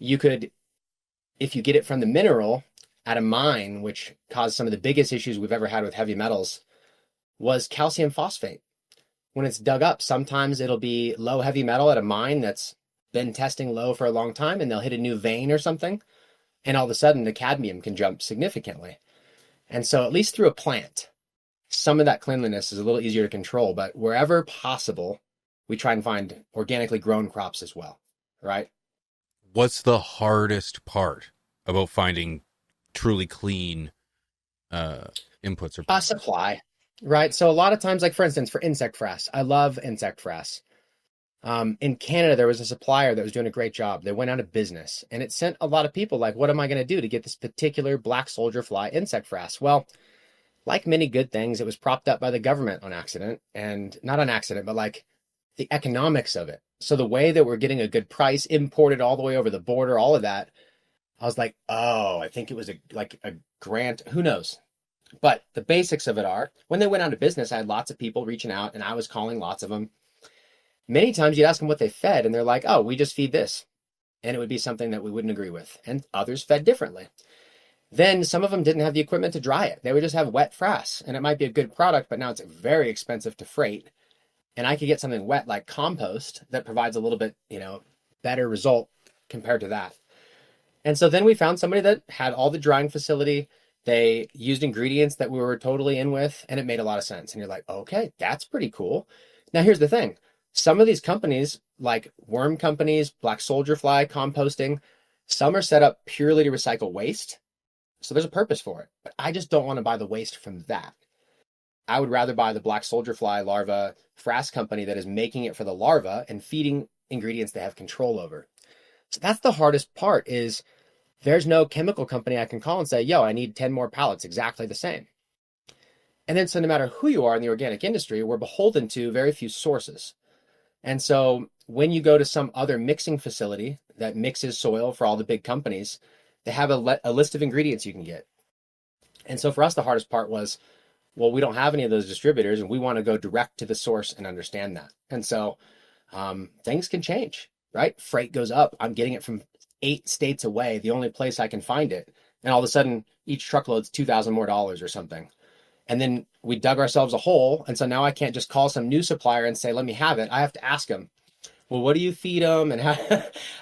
you could, if you get it from the mineral at a mine, which caused some of the biggest issues we've ever had with heavy metals, was calcium phosphate. When it's dug up, sometimes it'll be low heavy metal at a mine that's been testing low for a long time, and they'll hit a new vein or something, and all of a sudden the cadmium can jump significantly. And so at least through a plant, some of that cleanliness is a little easier to control, but wherever possible, we try and find organically grown crops as well, right? What's the hardest part about finding truly clean inputs or supply, right? So a lot of times, like for instance, for insect frass, I love insect frass. In Canada, there was a supplier that was doing a great job. They went out of business, and it sent a lot of people like, what am I going to do to get this particular black soldier fly insect frass? Well, like many good things, it was propped up by the government on accident, and not on accident, but like the economics of it. So the way that we're getting a good price, imported all the way over the border, all of that, I was like, oh, I think it was like a grant. Who knows? But the basics of it are, when they went out of business, I had lots of people reaching out, and I was calling lots of them. Many times you'd ask them what they fed, and they're like, oh, we just feed this. And it would be something that we wouldn't agree with. And others fed differently. Then some of them didn't have the equipment to dry it. They would just have wet frass, and it might be a good product, but now it's very expensive to freight. And I could get something wet like compost that provides a little bit, better result compared to that. And so then we found somebody that had all the drying facility. They used ingredients that we were totally in with, and it made a lot of sense. And you're like, okay, that's pretty cool. Now, here's the thing. Some of these companies, like worm companies, black soldier fly, composting, some are set up purely to recycle waste. So there's a purpose for it. But I just don't want to buy the waste from that. I would rather buy the black soldier fly larva frass company that is making it for the larva and feeding ingredients they have control over. So that's the hardest part is there's no chemical company I can call and say, yo, I need 10 more pallets exactly the same. And then so no matter who you are in the organic industry, we're beholden to very few sources. And so when you go to some other mixing facility that mixes soil for all the big companies, they have a list of ingredients you can get. And so for us, the hardest part was, well, we don't have any of those distributors and we want to go direct to the source and understand that. And so things can change, right? Freight goes up. I'm getting it from 8 states away, the only place I can find it. And all of a sudden, each truckload's $2,000 more or something. And then we dug ourselves a hole. And so now I can't just call some new supplier and say, let me have it. I have to ask them, well, what do you feed them? And how,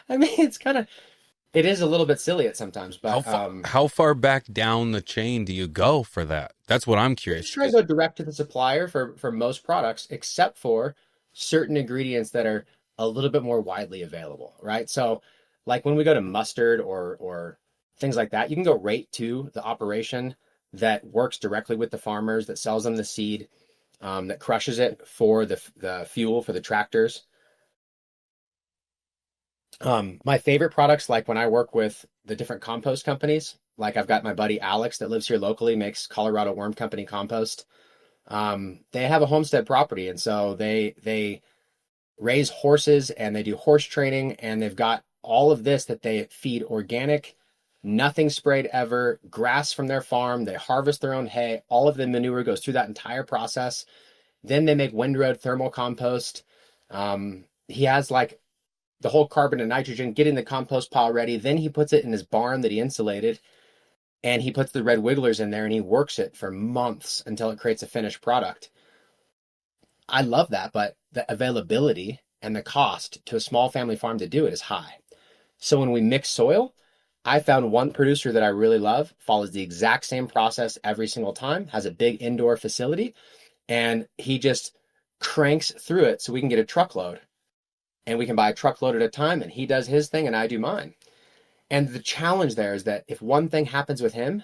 I mean, it is a little bit silly at sometimes, but how far back down the chain do you go for that? That's what I'm curious. Just try to go direct to the supplier for most products, except for certain ingredients that are a little bit more widely available, right? So like when we go to mustard or things like that, you can go right to the operation that works directly with the farmers, that sells them the seed, that crushes it for the fuel for the tractors. My favorite products, like when I work with the different compost companies, like I've got my buddy Alex that lives here locally, makes Colorado Worm Company compost. They have a homestead property, and so they raise horses and they do horse training, and they've got all of this that they feed organic, nothing sprayed ever, grass from their farm. They harvest their own hay. All of the manure goes through that entire process. Then they make windrowed thermal compost. He has like the whole carbon and nitrogen, getting the compost pile ready. Then he puts it in his barn that he insulated, and he puts the red wigglers in there and he works it for months until it creates a finished product. I love that, but the availability and the cost to a small family farm to do it is high. So when we mix soil, I found one producer that I really love, follows the exact same process every single time, has a big indoor facility, and he just cranks through it so we can get a truckload. And we can buy a truckload at a time, and he does his thing and I do mine. And the challenge there is that if one thing happens with him,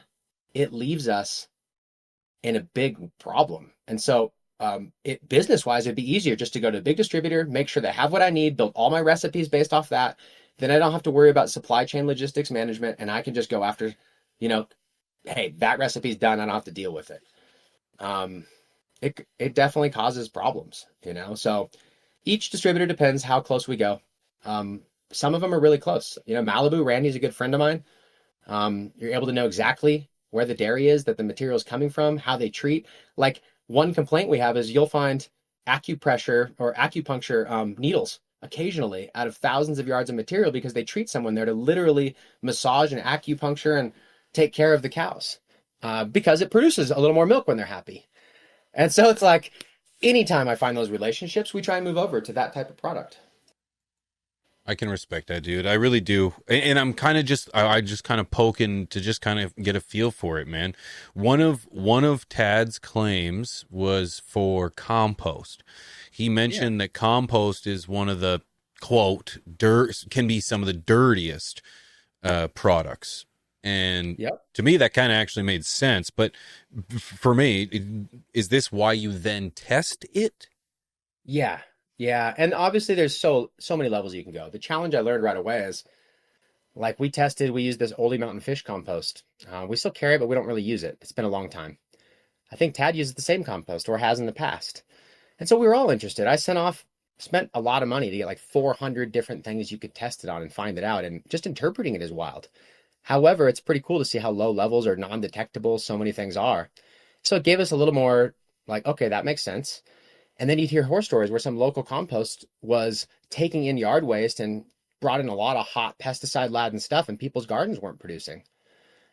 it leaves us in a big problem. And so business-wise, it'd be easier just to go to a big distributor, make sure they have what I need, build all my recipes based off that. Then I don't have to worry about supply chain logistics management, and I can just go after, hey, that recipe's done, I don't have to deal with it. It definitely causes problems, so each distributor depends how close we go. Some of them are really close. Malibu, Randy's a good friend of mine. You're able to know exactly where the dairy is that the material is coming from, how they treat. Like one complaint we have is you'll find acupuncture needles occasionally out of thousands of yards of material because they treat someone there to literally massage and acupuncture and take care of the cows because it produces a little more milk when they're happy. And so it's like, anytime I find those relationships, we try and move over to that type of product. I can respect that, dude. I really do. And I'm kind of I just kind of poking to just kind of get a feel for it, man. One of Tad's claims was for compost. He mentioned that compost is one of the, quote, can be some of the dirtiest products. And to me, that kind of actually made sense. But for me, is this why you then test it? Yeah. Yeah, and obviously there's so many levels you can go. The challenge I learned right away is like we used this Oldie Mountain fish compost. We still carry it, but we don't really use it. It's been a long time. I think Tad uses the same compost or has in the past. And so we were all interested. Spent a lot of money to get like 400 different things you could test it on and find it out. And just interpreting it is wild. However, it's pretty cool to see how low levels or non-detectable so many things are. So it gave us a little more like, okay, that makes sense. And then you'd hear horror stories where some local compost was taking in yard waste and brought in a lot of hot pesticide laden stuff, and people's gardens weren't producing.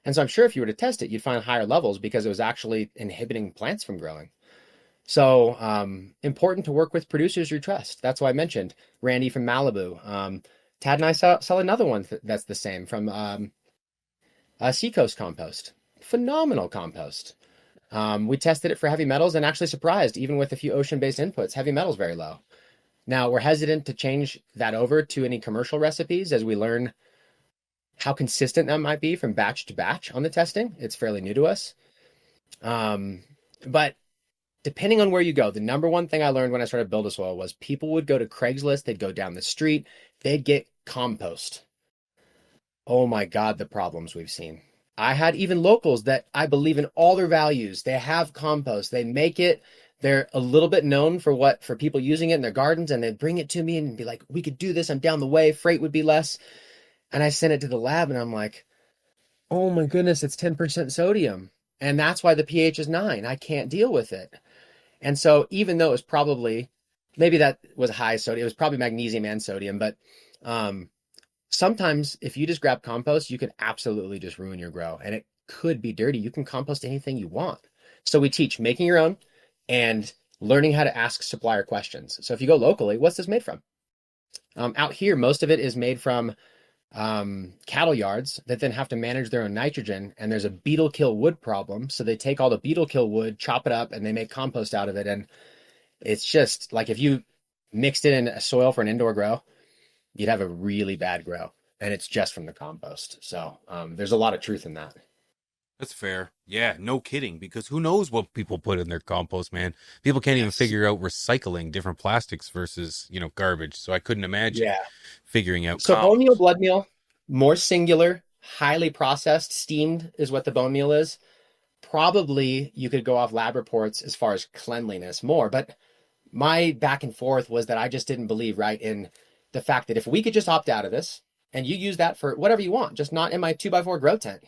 And so I'm sure if you were to test it, you'd find higher levels because it was actually inhibiting plants from growing. So important to work with producers you trust. That's why I mentioned Randy from Malibu. Tad and I sell another one that's the same from Seacoast Compost. Phenomenal compost. We tested it for heavy metals and actually surprised, even with a few ocean-based inputs, heavy metals very low. Now, we're hesitant to change that over to any commercial recipes as we learn how consistent that might be from batch to batch on the testing. It's fairly new to us. But depending on where you go, the number one thing I learned when I started BuildASoil was people would go to Craigslist, they'd go down the street, they'd get compost. Oh my God, the problems we've seen. I had even locals that I believe in all their values. They have compost. They make it. They're a little bit known for people using it in their gardens, and they'd bring it to me and be like, we could do this. I'm down the way. Freight would be less. And I sent it to the lab and I'm like, oh my goodness, it's 10% sodium. And that's why the pH is 9. I can't deal with it. And so even though it was probably, maybe that was high sodium, it was probably magnesium and sodium, but sometimes if you just grab compost, you could absolutely just ruin your grow, and it could be dirty. You can compost anything you want. So we teach making your own and learning how to ask supplier questions. So if you go locally, what's this made from? Out here, most of it is made from cattle yards that then have to manage their own nitrogen, and there's a beetle kill wood problem. So they take all the beetle kill wood, chop it up, and they make compost out of it. And it's just like if you mixed it in a soil for an indoor grow, you'd have a really bad grow, and it's just from the compost. So there's a lot of truth in that. That's fair. Yeah, no kidding. Because who knows what people put in their compost, man? People can't even figure out recycling different plastics versus, garbage. So I couldn't imagine figuring out. So bone meal, blood meal, more singular, highly processed, steamed is what the bone meal is. Probably you could go off lab reports as far as cleanliness more, but my back and forth was that I just didn't believe in the fact that if we could just opt out of this and you use that for whatever you want, just not in my 2x4 grow tent,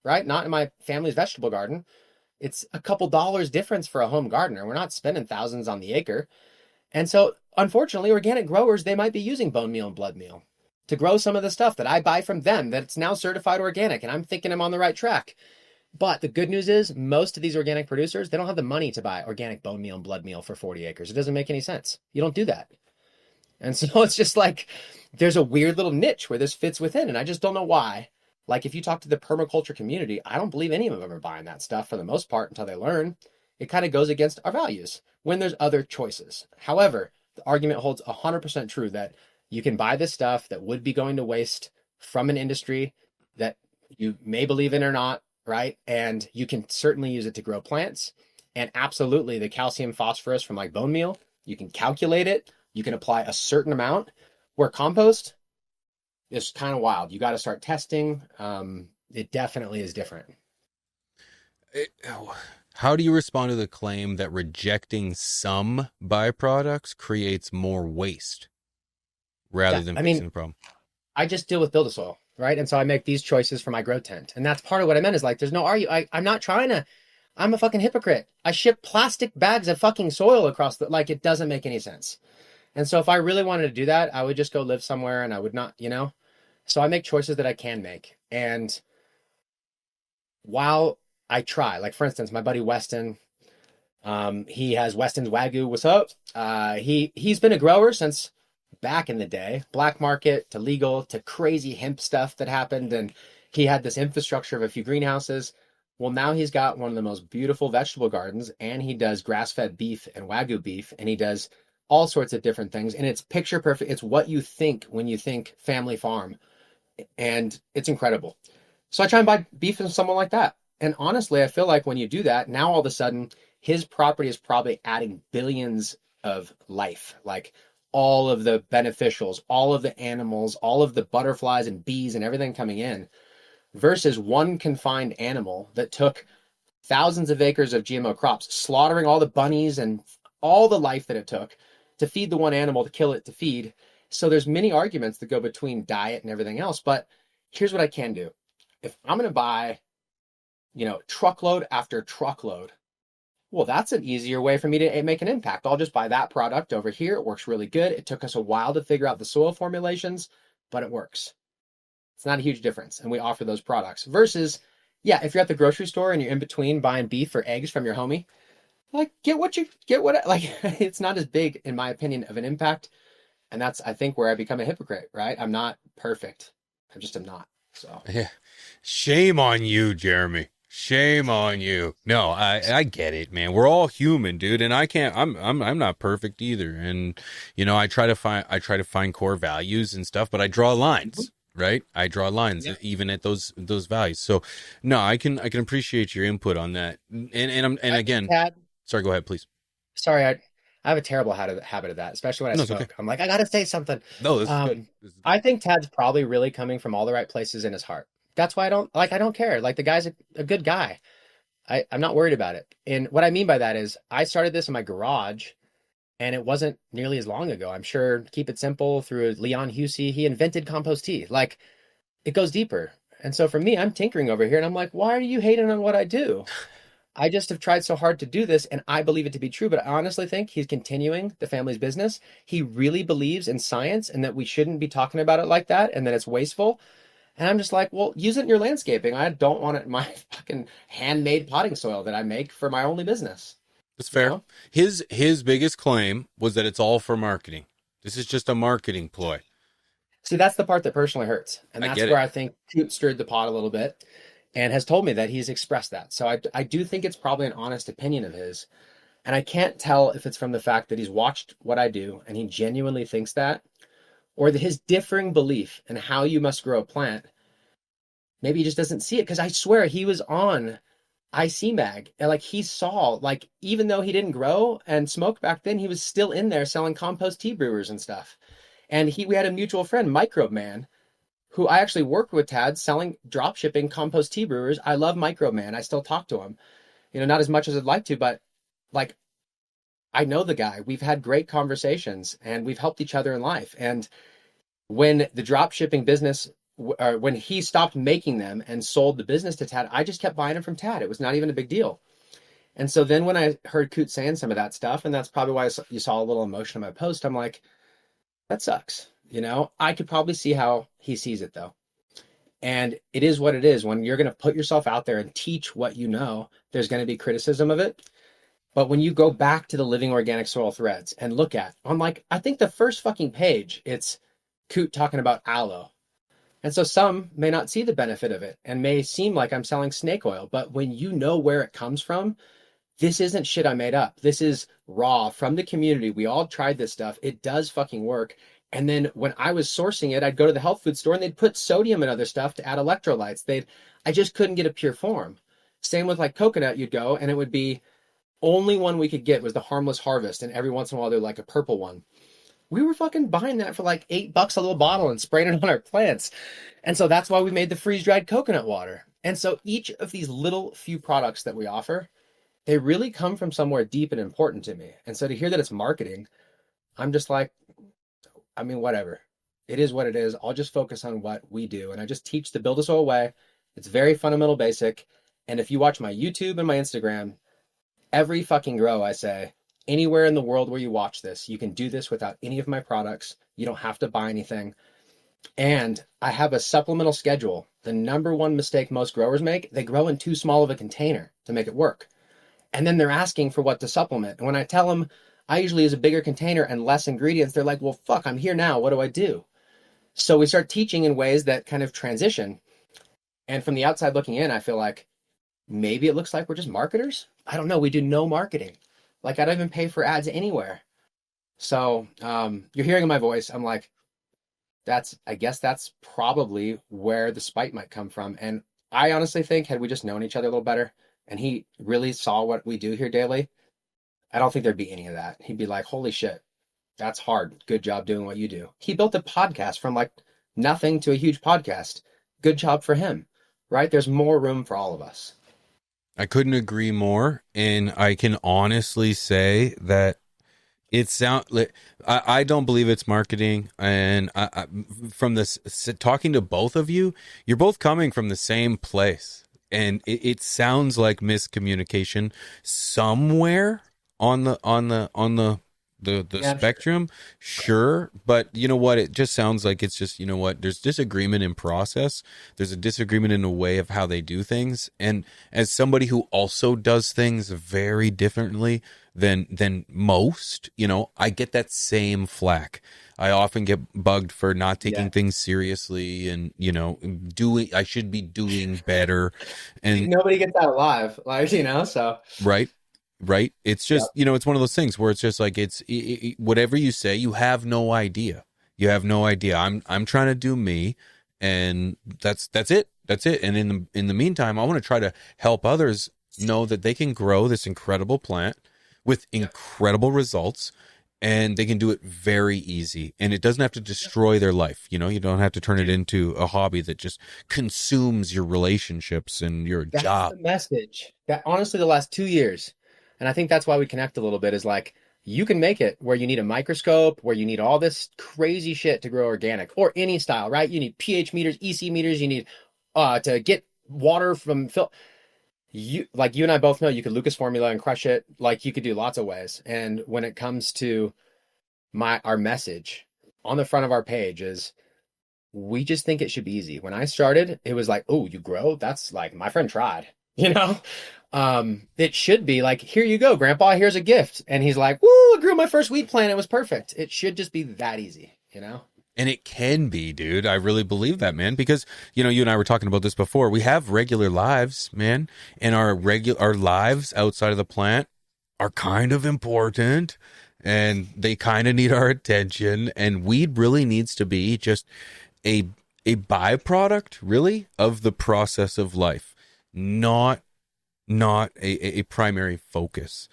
right? Not in my family's vegetable garden. It's a couple dollars difference for a home gardener. We're not spending thousands on the acre. And so unfortunately, organic growers, they might be using bone meal and blood meal to grow some of the stuff that I buy from them that's now certified organic. And I'm thinking I'm on the right track. But the good news is most of these organic producers, they don't have the money to buy organic bone meal and blood meal for 40 acres. It doesn't make any sense. You don't do that. And so it's just like, there's a weird little niche where this fits within, and I just don't know why. Like if you talk to the permaculture community, I don't believe any of them are buying that stuff for the most part until they learn. It kind of goes against our values when there's other choices. However, the argument holds 100% true that you can buy this stuff that would be going to waste from an industry that you may believe in or not, right? And you can certainly use it to grow plants. And absolutely the calcium phosphorus from like bone meal, you can calculate it. You can apply a certain amount, where compost is kind of wild. You got to start testing. It definitely is different. How do you respond to the claim that rejecting some byproducts creates more waste rather than fixing the problem? I just deal with BuildASoil, right? And so I make these choices for my grow tent. And that's part of what I meant is like, there's no I'm not trying to, I'm a fucking hypocrite. I ship plastic bags of fucking soil across it doesn't make any sense. And so if I really wanted to do that, I would just go live somewhere and I would not, So I make choices that I can make. And while I try, like for instance, my buddy Weston, he has Weston's Wagyu. What's up? He's been a grower since back in the day, black market to legal to crazy hemp stuff that happened. And he had this infrastructure of a few greenhouses. Well, now he's got one of the most beautiful vegetable gardens, and he does grass-fed beef and Wagyu beef, and he does all sorts of different things. And it's picture perfect. It's what you think when you think family farm. And it's incredible. So I try and buy beef from someone like that. And honestly, I feel like when you do that, now all of a sudden, his property is probably adding billions of life, like all of the beneficials, all of the animals, all of the butterflies and bees and everything coming in, versus one confined animal that took thousands of acres of GMO crops, slaughtering all the bunnies and all the life that it took to feed the one animal, to kill it, to feed. So there's many arguments that go between diet and everything else. But here's what I can do. If I'm going to buy, truckload after truckload, well, that's an easier way for me to make an impact. I'll just buy that product over here. It works really good. It took us a while to figure out the soil formulations, but it works. It's not a huge difference. And we offer those products versus, yeah, if you're at the grocery store and you're in between buying beef or eggs from your homie, like it's not as big, in my opinion, of an impact. And that's, I think, where I become a hypocrite, right? I'm not perfect. I just am not. So Yeah. Shame on you, Jeremy. Shame on you. No, I get it, man. We're all human, dude, and I'm not perfect either. And I try to find core values and stuff, but I draw lines, right? I draw lines even at those values. So no, I can appreciate your input on that. And again, sorry, go ahead, please. Sorry, I have a terrible habit of that, especially when I smoke. Okay. I'm like, I gotta say something. No, this is good. I think Tad's probably really coming from all the right places in his heart. That's why I don't care. Like, the guy's a good guy. I'm not worried about it. And what I mean by that is I started this in my garage, and it wasn't nearly as long ago. I'm sure, keep it simple, through Leon Husey, he invented compost tea. Like, it goes deeper. And so for me, I'm tinkering over here, and I'm like, why are you hating on what I do? I just have tried so hard to do this, and I believe it to be true, but I honestly think he's continuing the family's business. He really believes in science and that we shouldn't be talking about it like that and that it's wasteful. And I'm just like, well, use it in your landscaping. I don't want it in my fucking handmade potting soil that I make for my only business. That's fair. His biggest claim was that it's all for marketing. This is just a marketing ploy. See, that's the part that personally hurts. And that's where I think Coot stirred the pot a little bit and has told me that he's expressed that. So I do think it's probably an honest opinion of his. And I can't tell if it's from the fact that he's watched what I do and he genuinely thinks that, or his differing belief in how you must grow a plant. Maybe he just doesn't see it, because I swear he was on IC Mag, and like, he saw, like, even though he didn't grow and smoke back then, he was still in there selling compost tea brewers and stuff. And we had a mutual friend, Microbe Man, who I actually worked with Tad selling, drop shipping compost tea brewers. I love Microbe Man. I still talk to him, not as much as I'd like to, but like, I know the guy. We've had great conversations and we've helped each other in life. And when the drop shipping business, when he stopped making them and sold the business to Tad, I just kept buying them from Tad. It was not even a big deal. And so then when I heard Coot saying some of that stuff, and that's probably why you saw a little emotion in my post, I'm like, that sucks. I could probably see how he sees it, though. And it is what it is. When you're going to put yourself out there and teach what you know, there's going to be criticism of it. But when you go back to the Living Organic Soil threads and look at, on like, I think the first fucking page, it's Coot talking about aloe. And so some may not see the benefit of it and may seem like I'm selling snake oil. But when you know where it comes from, this isn't shit I made up. This is raw from the community. We all tried this stuff. It does fucking work. And then when I was sourcing it, I'd go to the health food store and they'd put sodium and other stuff to add electrolytes. I just couldn't get a pure form. Same with like coconut, you'd go and it would be, only one we could get was the Harmless Harvest. And every once in a while, they're like a purple one. We were fucking buying that for like $8 a little bottle and spraying it on our plants. And so that's why we made the freeze-dried coconut water. And so each of these little few products that we offer, they really come from somewhere deep and important to me. And so to hear that it's marketing, I'm just like, I mean, whatever. It is what it is. I'll just focus on what we do. And I just teach the BuildASoil way. It's very fundamental, basic. And if you watch my YouTube and my Instagram, every fucking grow, I say, anywhere in the world where you watch this, you can do this without any of my products. You don't have to buy anything. And I have a supplemental schedule. The number one mistake most growers make, they grow in too small of a container to make it work. And then they're asking for what to supplement. And when I tell them I usually use a bigger container and less ingredients, they're like, well, fuck, I'm here now. What do I do? So we start teaching in ways that kind of transition. And from the outside looking in, I feel like maybe it looks like we're just marketers. I don't know. We do no marketing. Like, I don't even pay for ads anywhere. So you're hearing my voice. I'm like, I guess that's probably where the spite might come from. And I honestly think, had we just known each other a little better and he really saw what we do here daily, I don't think there'd be any of that. He'd be like, holy shit, That's hard. Good job doing what you do. He built a podcast from like nothing to a huge podcast. Good job for him, right? There's more room for all of us. I couldn't agree more, and I can honestly say that it sound like I don't believe it's marketing, and from this talking to both of you, you're both coming from the same place, and it sounds like miscommunication somewhere on the Yeah, I'm sure. spectrum, sure, but you know what? It just sounds like it's just, you know what? There's disagreement in process. There's a disagreement in the way of how they do things, and as somebody who also does things very differently than most, I get that same flack. I often get bugged for not Yeah. taking things seriously, and doing. I should be doing better, and Nobody gets out alive, like, so. right. Right. It's Yeah. just, it's one of those things where it's just like, whatever you say, you have no idea. You have no idea. I'm trying to do me, and that's it. That's it. And in the meantime, I want to try to help others know that they can grow this incredible plant with incredible results, and they can do it very easy, and it doesn't have to destroy their life. You don't have to turn it into a hobby that just consumes your relationships and your That's job. the message. That honestly, the last 2 years, and I think that's why we connect a little bit, is like you can make it where you need a microscope, where you need all this crazy shit to grow organic or any style, right? You need pH meters, EC meters, you need to get water from fill. You and I both know you could Lucas formula and crush it. Like you could do lots of ways. And when it comes to our message on the front of our page is we just think it should be easy. When I started, it was like, oh, you grow? That's like my friend tried, you know? It should be like, here you go, grandpa, here's a gift. And he's like, woo, I grew my first wheat plant. It was perfect. It should just be that easy. And it can be, dude. I really believe that, man, because you and I were talking about this before. We have regular lives, man, and our lives outside of the plant are kind of important, and they kind of need our attention, and weed really needs to be just a a byproduct, really, of the process of life, not a primary focus.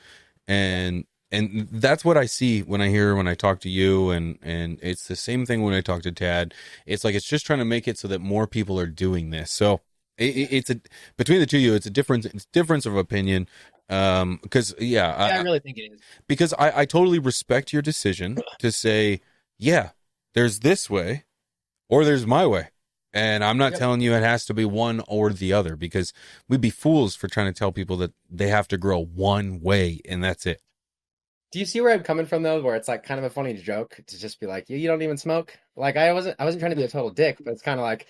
And that's what I see when I talk to you, and it's the same thing when I talk to Tad. It's like it's just trying to make it so that more people are doing this. So it's a between the two of you, it's difference of opinion. Because I really think it is. because I totally respect your decision to say, yeah, there's this way or there's my way. And I'm not Yep. telling you it has to be one or the other, because we'd be fools for trying to tell people that they have to grow one way and that's it. Do you see where I'm coming from though? Where it's like kind of a funny joke to just be like, you don't even smoke. Like I wasn't trying to be a total dick, but it's kind of like,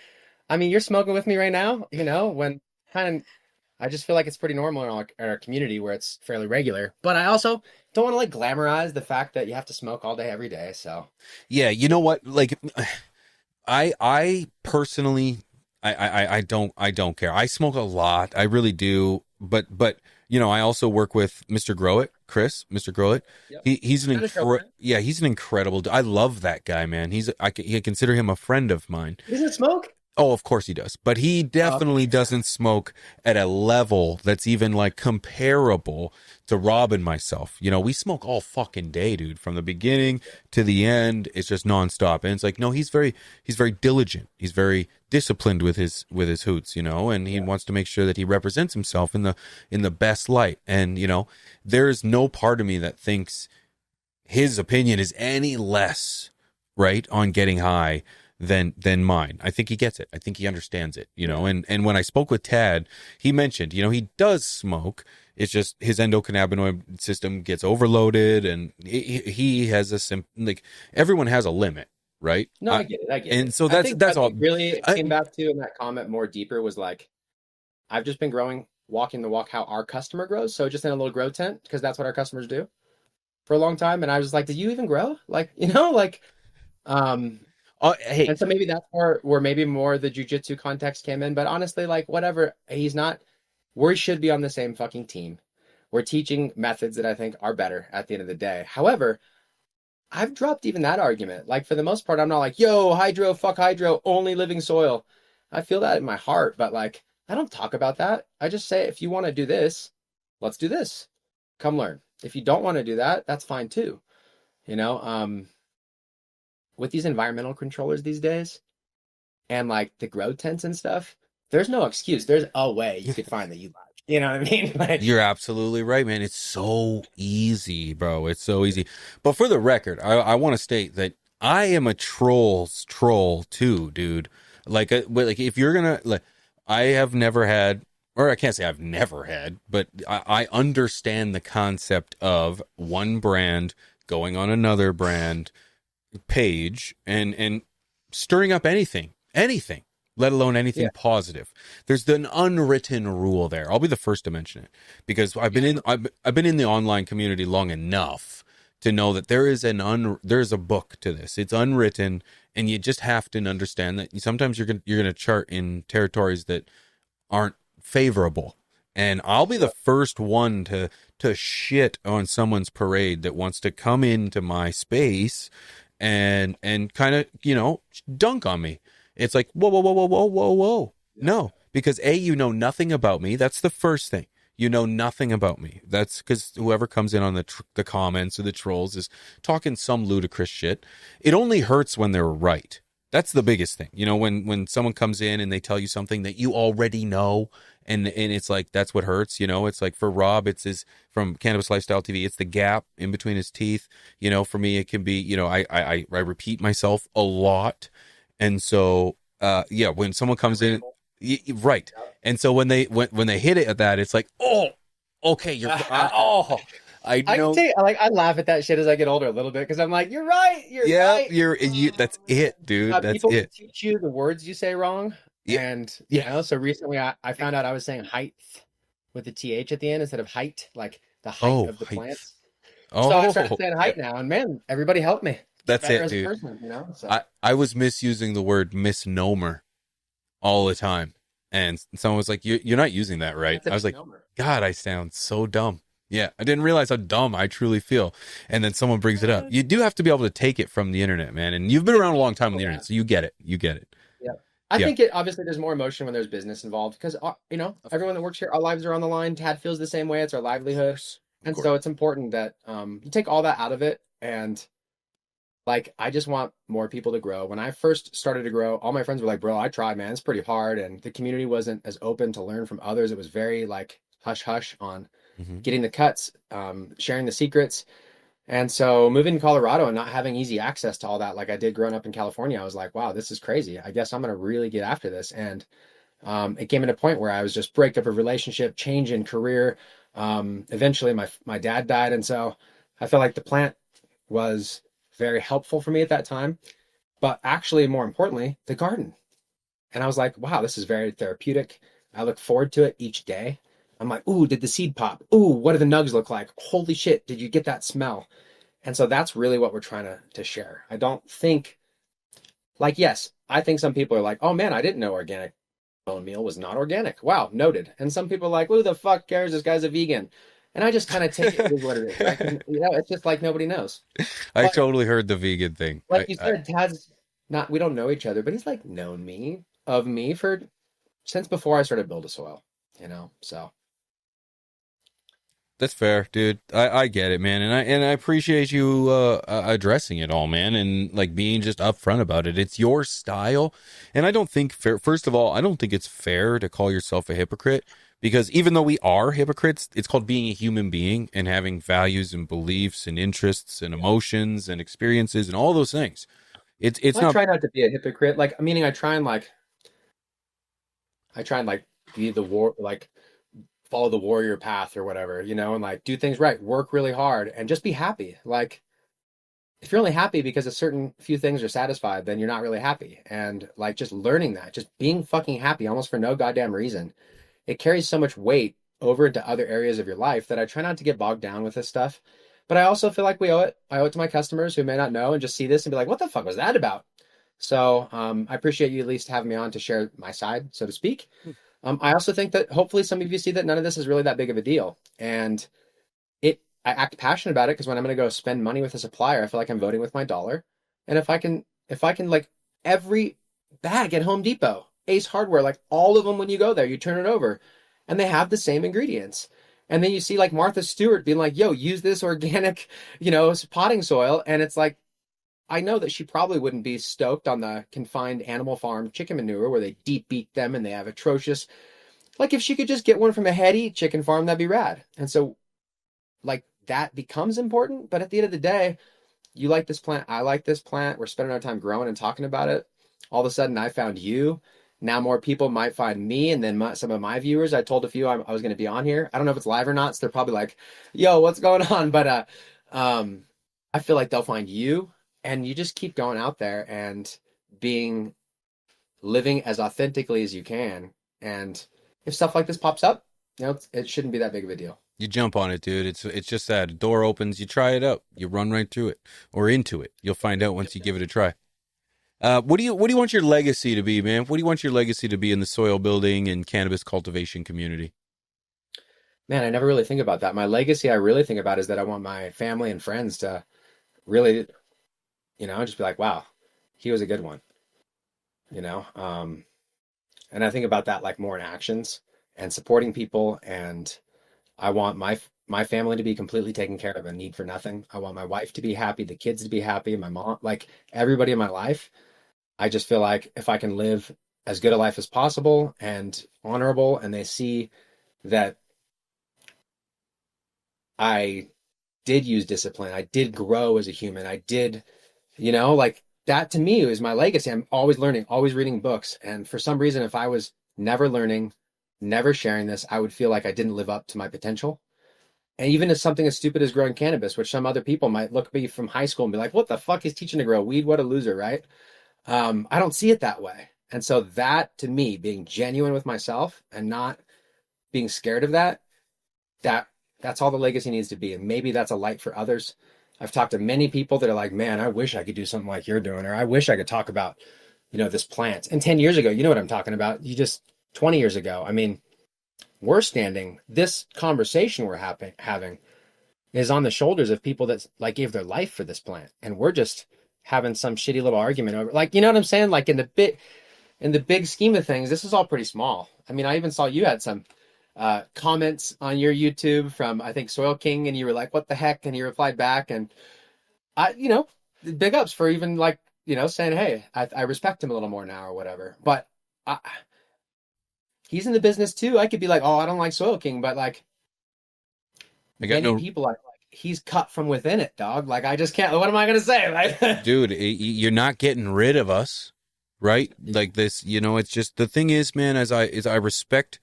I mean, you're smoking with me right now, when kind of I just feel like it's pretty normal in our community where it's fairly regular. But I also don't want to like glamorize the fact that you have to smoke all day every day. So Yeah, you know what? Like, I personally, I don't care. I smoke a lot. I really do. But I also work with Mr. Grow It, Chris, Mr. Grow It. yep. He's an Had a show, right? he's an incredible. I love that guy, man. I consider him a friend of mine. He doesn't smoke. Oh, of course he does. But he definitely doesn't smoke at a level that's even like comparable to Rob and myself. We smoke all fucking day, dude, from the beginning to the end. It's just nonstop. And it's like, no, he's very diligent. He's very disciplined with his hoots, and he wants to make sure that he represents himself in the best light. And, there's no part of me that thinks his opinion is any less right on getting high than mine. I think he gets it. I think he understands it, and when I spoke with Tad, he mentioned, he does smoke. It's just his endocannabinoid system gets overloaded, and he has like everyone has a limit, right? No, I get it. I get it. And so I think that's what all. we really came back to in that comment more deeper was like, I've just been walking the walk how our customer grows. So just in a little grow tent, because that's what our customers do for a long time. And I was like, did you even grow? Like, um, Hey, and so maybe that's where maybe more the jujitsu context came in. But honestly, like whatever, he's not. We should be on the same fucking team. We're teaching methods that I think are better at the end of the day. However, I've dropped even that argument. Like for the most part, I'm not like, yo, hydro, fuck hydro, only living soil. I feel that in my heart, but like I don't talk about that. I just say, if you want to do this, let's do this. Come learn. If you don't want to do that, that's fine too. you know, with these environmental controllers these days and like the grow tents and stuff, there's no excuse. There's a way you could find that you like. You know what I mean? Like, You're absolutely right, man. It's so easy, bro. It's so easy. But for the record, I want to state that I am a troll's troll too, dude. Like if you're gonna like, I have never had, or I can't say I've never had, but I understand the concept of one brand going on another brand page and stirring up anything, let alone anything yeah, positive. There's an unwritten rule there. I'll be the first to mention it because I've been in the online community long enough to know that there's a book to this. It's unwritten, and you just have to understand that sometimes you're gonna chart in territories that aren't favorable. And I'll be the first one to shit on someone's parade that wants to come into my space and kind of, dunk on me. It's like, whoa, whoa, whoa, whoa, whoa, whoa, whoa. No, because A, you know nothing about me. That's the first thing. You know nothing about me. That's because whoever comes in on the comments or the trolls is talking some ludicrous shit. It only hurts when they're right. That's the biggest thing. When someone comes in and they tell you something that you already know, and it's like, that's what hurts. It's like for Rob, it's his, from Cannabis Lifestyle TV, it's the gap in between his teeth. For me, it can be, I repeat myself a lot. And so, when someone comes in, right. And so when they hit it at that, it's like, oh, okay, I know. I laugh at that shit as I get older a little bit because I'm like, you're right. You're right. That's it, dude. That's people it. teach you the words you say wrong. Yeah. And, so recently I found out I was saying height with the TH at the end instead of height, like the height of the height. plants. Oh, so I started saying height now, and man, everybody helped me. That's it, dude. Person, so. I was misusing the word misnomer all the time. And someone was like, you're not using that right. I was like, God, I sound so dumb. Yeah, I didn't realize how dumb I truly feel. And then someone brings it up. You do have to be able to take it from the internet, man. And you've been around a long time on the internet, so you get it. Yeah. I think obviously there's more emotion when there's business involved because, everyone that works here, our lives are on the line. Tad feels the same way. It's our livelihood. And so it's important that you take all that out of it. And like, I just want more people to grow. When I first started to grow, all my friends were like, bro, I tried, man. It's pretty hard. And the community wasn't as open to learn from others. It was very like hush hush on getting the cuts, sharing the secrets. And so moving to Colorado and not having easy access to all that, like I did growing up in California, I was like, wow, this is crazy. I guess I'm going to really get after this. And it came at a point where I was just break up a relationship, change in career. Eventually my dad died. And so I felt like the plant was very helpful for me at that time, but actually more importantly, the garden. And I was like, wow, this is very therapeutic. I look forward to it each day. I'm like, ooh, did the seed pop? Ooh, what do the nugs look like? Holy shit, did you get that smell? And so that's really what we're trying to share. I don't think, like, yes, I think some people are like, oh man, I didn't know organic bone meal was not organic. Wow, noted. And some people are like, who the fuck cares? This guy's a vegan. And I just kind of take it as what it is. Right? And, it's just like nobody knows. I totally heard the vegan thing. Like you said, Tad's not, we don't know each other, but he's like known me since before I started BuildASoil, so. That's fair, dude. I get it, man, and I appreciate you addressing it all, man, and like being just upfront about it. It's your style, and I don't think first of all, I don't think it's fair to call yourself a hypocrite because even though we are hypocrites, it's called being a human being and having values and beliefs and interests and emotions and experiences and all those things. It's not. I try not to be a hypocrite, like meaning I try and be the war like. Follow the warrior path or whatever, and like do things right, work really hard and just be happy. Like if you're only happy because a certain few things are satisfied, then you're not really happy. And like just learning that, just being fucking happy almost for no goddamn reason, it carries so much weight over into other areas of your life that I try not to get bogged down with this stuff. But I also feel like we owe it. I owe it to my customers who may not know and just see this and be like, what the fuck was that about? So I appreciate you at least having me on to share my side, so to speak. I also think that hopefully some of you see that none of this is really that big of a deal. And I act passionate about it because when I'm going to go spend money with a supplier, I feel like I'm voting with my dollar. And if I can like every bag at Home Depot, Ace Hardware, like all of them, when you go there, you turn it over and they have the same ingredients. And then you see like Martha Stewart being like, yo, use this organic, potting soil. And it's like, I know that she probably wouldn't be stoked on the confined animal farm chicken manure where they deep beat them and they have atrocious. Like if she could just get one from a heady chicken farm, that'd be rad. And so like that becomes important. But at the end of the day, you like this plant, I like this plant. We're spending our time growing and talking about it. All of a sudden, I found you. Now more people might find me, and then some of my viewers. I told a few I was going to be on here. I don't know if it's live or not, so they're probably like, "Yo, what's going on?" But um, I feel like they'll find you, and you just keep going out there and being living as authentically as you can. And if stuff like this pops up, it shouldn't be that big of a deal. You jump on it, dude. It's just that a door opens, you try it out, you run right through it or into it. You'll find out once you give it a try. What do you want your legacy to be, man? What do you want your legacy to be in the soil building and cannabis cultivation community? Man, I never really think about that. My legacy, I really think about is that I want my family and friends to really, just be like, wow, he was a good one, you know? And I think about that like more in actions and supporting people. And I want my family to be completely taken care of and need for nothing. I want my wife to be happy, the kids to be happy, my mom, like everybody in my life. I just feel like if I can live as good a life as possible and honorable, and they see that I did use discipline, I did grow as a human, I did, like that to me is my legacy. I'm always learning, always reading books. And for some reason, if I was never learning, never sharing this, I would feel like I didn't live up to my potential. And even as something as stupid as growing cannabis, which some other people might look at me from high school and be like, what the fuck is teaching to grow weed? What a loser, right? I don't see it that way. And so that to me, being genuine with myself and not being scared of that that's all the legacy needs to be. And maybe that's a light for others. I've talked to many people that are like, man, I wish I could do something like you're doing, or I wish I could talk about, this plant. And 10 years ago, you know what I'm talking about. 20 years ago, I mean, this conversation we're having is on the shoulders of people that like gave their life for this plant. And we're just having some shitty little argument over, like, you know what I'm saying? Like in the big scheme of things, this is all pretty small. I mean, I even saw you had some comments on your YouTube from, I think, Soil King, and you were like, what the heck? And he replied back. And big ups for even like, saying, hey, I respect him a little more now or whatever. But he's in the business too. I could be like, oh, I don't like Soil King, but like people like he's cut from within it, dog. Like I just can't. What am I gonna say? Like, Dude, you're not getting rid of us, right? Like this, it's just the thing is, man. I respect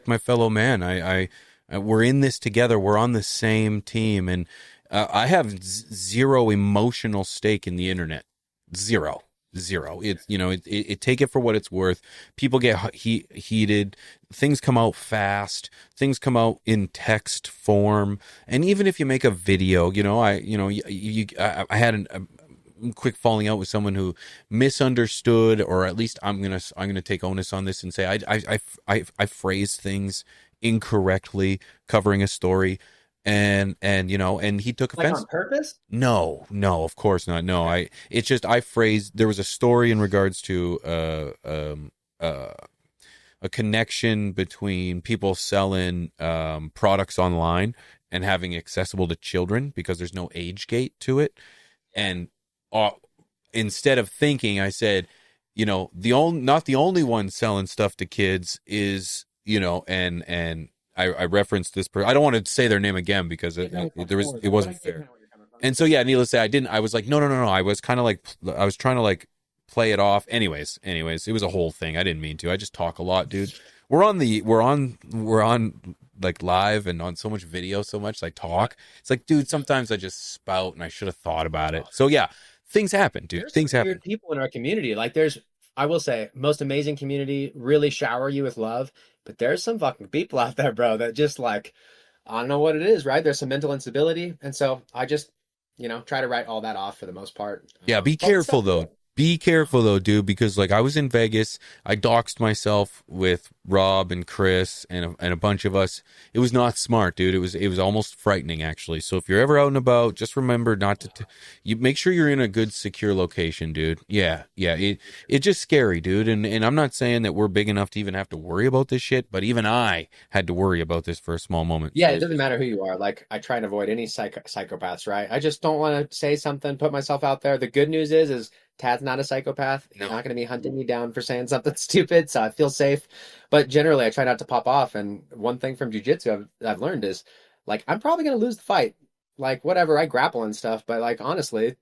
my fellow man. We're in this together. We're on the same team, and I have zero emotional stake in the internet. Zero. It take it for what it's worth. People get heated. Things come out fast. Things come out in text form. And even if you make a video, I had a quick falling out with someone who misunderstood, or at least I'm gonna take onus on this and say I phrased things incorrectly, covering a story. And he took offense. Like on purpose? No, of course not. No, I phrased, there was a story in regards to a connection between people selling products online and having accessible to children because there's no age gate to it. And instead of thinking, I said, not the only one selling stuff to kids is, and I referenced this person. I don't want to say their name again because it wasn't fair. And so, yeah, needless to say, I was like, no. I was kind of like, I was trying to like play it off. Anyways, it was a whole thing. I didn't mean to. I just talk a lot, dude. We're on like live and on so much video, so much like talk. It's like, dude, sometimes I just spout and I should have thought about it. So yeah, things happen, dude. There's Things happen. Weird people in our community. Like I will say, most amazing community, really shower you with love. But there's some fucking people out there, bro, that just like, I don't know what it is, right? There's some mental instability. And so I just, try to write all that off for the most part. Yeah, be careful though. Be careful though, dude, because like I was in Vegas, I doxed myself with Rob and Chris and a bunch of us. It was not smart, dude. It was almost frightening actually. So if you're ever out and about, just remember not to you make sure you're in a good secure location, dude. Yeah. It's just scary, dude. And I'm not saying that we're big enough to even have to worry about this shit, but even I had to worry about this for a small moment. Yeah, So it doesn't matter who you are. Like, I try and avoid any psychopaths, right? I just don't want to say something, put myself out there. The good news is Tad's not a psychopath. He's No. not going to be hunting me down for saying something stupid, so I feel safe. But generally, I try not to pop off. And one thing from jujitsu I've learned is, like, I'm probably going to lose the fight. Like, whatever, I grapple and stuff, but like, honestly,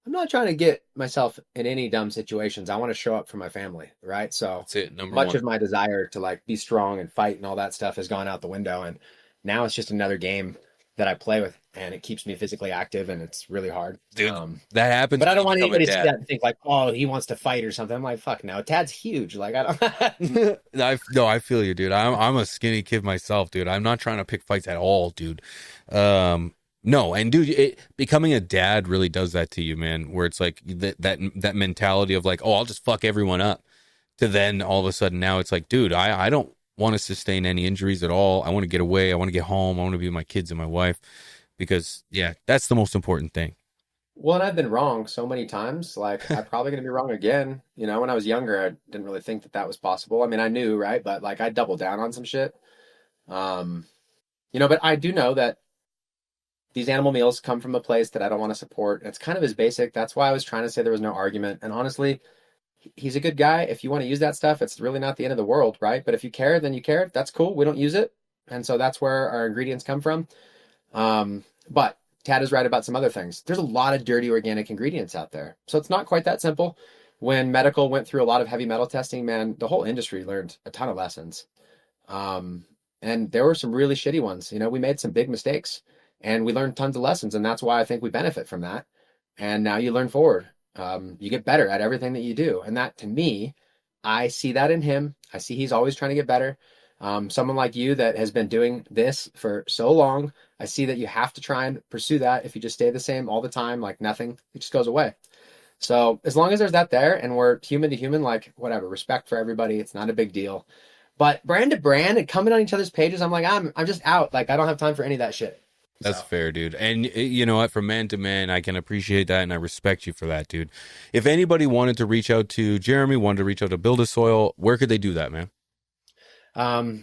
I'm not trying to get myself in any dumb situations. I want to show up for my family, right? So that's it. Number much one. of my desire to like be strong and fight and all that stuff has gone out the window, and now it's just another game that I play with, and it keeps me physically active, and it's really hard. Dude, that happens. But I don't when want you become a anybody to see dad. that and think like, oh, he wants to fight or something. I'm like, fuck no, Tad's huge. Like, I don't. No, I feel you, dude. I'm a skinny kid myself, dude. I'm not trying to pick fights at all, dude. No, and dude, becoming a dad really does that to you, man. Where it's like that mentality of like, oh, I'll just fuck everyone up. To then all of a sudden now it's like, dude, I don't want to sustain any injuries at all. I want to get away. I want to get home. I want to be with my kids and my wife, because yeah, that's the most important thing. Well, and I've been wrong so many times. Like, I'm probably going to be wrong again. You know, when I was younger, I didn't really think that was possible. I mean, I knew, right? But like, I doubled down on some shit. But I do know that these animal meals come from a place that I don't want to support. It's kind of as basic. That's why I was trying to say there was no argument. And honestly, he's a good guy. If you want to use that stuff, it's really not the end of the world, right? But if you care, then you care. That's cool. We don't use it. And so that's where our ingredients come from. But Tad is right about some other things. There's a lot of dirty organic ingredients out there. So it's not quite that simple. When medical went through a lot of heavy metal testing, man, the whole industry learned a ton of lessons. And there were some really shitty ones. We made some big mistakes and we learned tons of lessons. And that's why I think we benefit from that. And now you learn forward. You get better at everything that you do. And that, to me, I see that in him. I see he's always trying to get better. Someone like you that has been doing this for so long, I see that you have to try and pursue that. If you just stay the same all the time, like nothing, it just goes away. So as long as there's that there and we're human to human, like whatever, respect for everybody, it's not a big deal. But brand to brand and coming on each other's pages, I'm like, I'm just out. Like, I don't have time for any of that shit. That's fair, dude. And you know what? From man to man, I can appreciate that, and I respect you for that, dude. If anybody wanted to reach out to Jeremy, wanted to reach out to BuildASoil, where could they do that, man?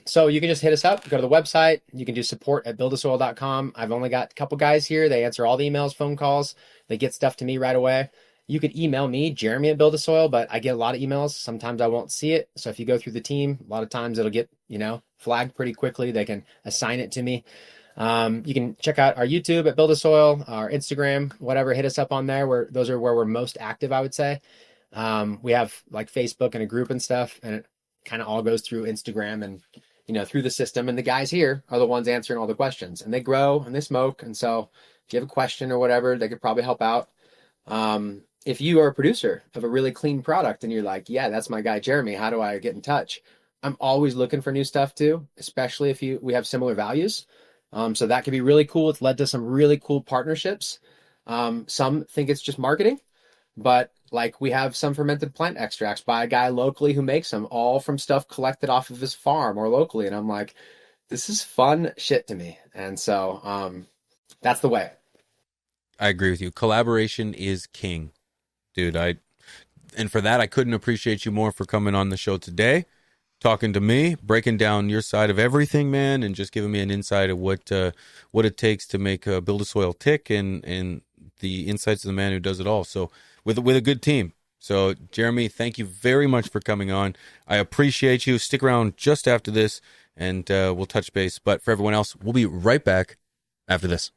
So you can just hit us up, go to the website. You can do support@buildasoil.com. I've only got a couple guys here. They answer all the emails, phone calls. They get stuff to me right away. You could email me, Jeremy at BuildASoil, but I get a lot of emails. Sometimes I won't see it. So if you go through the team, a lot of times it'll get, flagged pretty quickly. They can assign it to me. You can check out our YouTube at BuildASoil, our Instagram, whatever, hit us up on there. Those are where we're most active, I would say. We have like Facebook and a group and stuff, and it kind of all goes through Instagram and, through the system. And the guys here are the ones answering all the questions, and they grow and they smoke. And so if you have a question or whatever, they could probably help out. If you are a producer of a really clean product and you're like, yeah, that's my guy, Jeremy, how do I get in touch? I'm always looking for new stuff too, especially if we have similar values. So that could be really cool. It's led to some really cool partnerships. Some think it's just marketing, but like we have some fermented plant extracts by a guy locally who makes them, all from stuff collected off of his farm or locally. And I'm like, this is fun shit to me. And so that's the way. I agree with you. Collaboration is king, dude. And for that, I couldn't appreciate you more for coming on the show today, talking to me, breaking down your side of everything, man, and just giving me an insight of what it takes to make BuildASoil tick, and the insights of the man who does it all. So with a good team. So Jeremy, thank you very much for coming on. I appreciate you. Stick around just after this, and we'll touch base. But for everyone else, we'll be right back after this.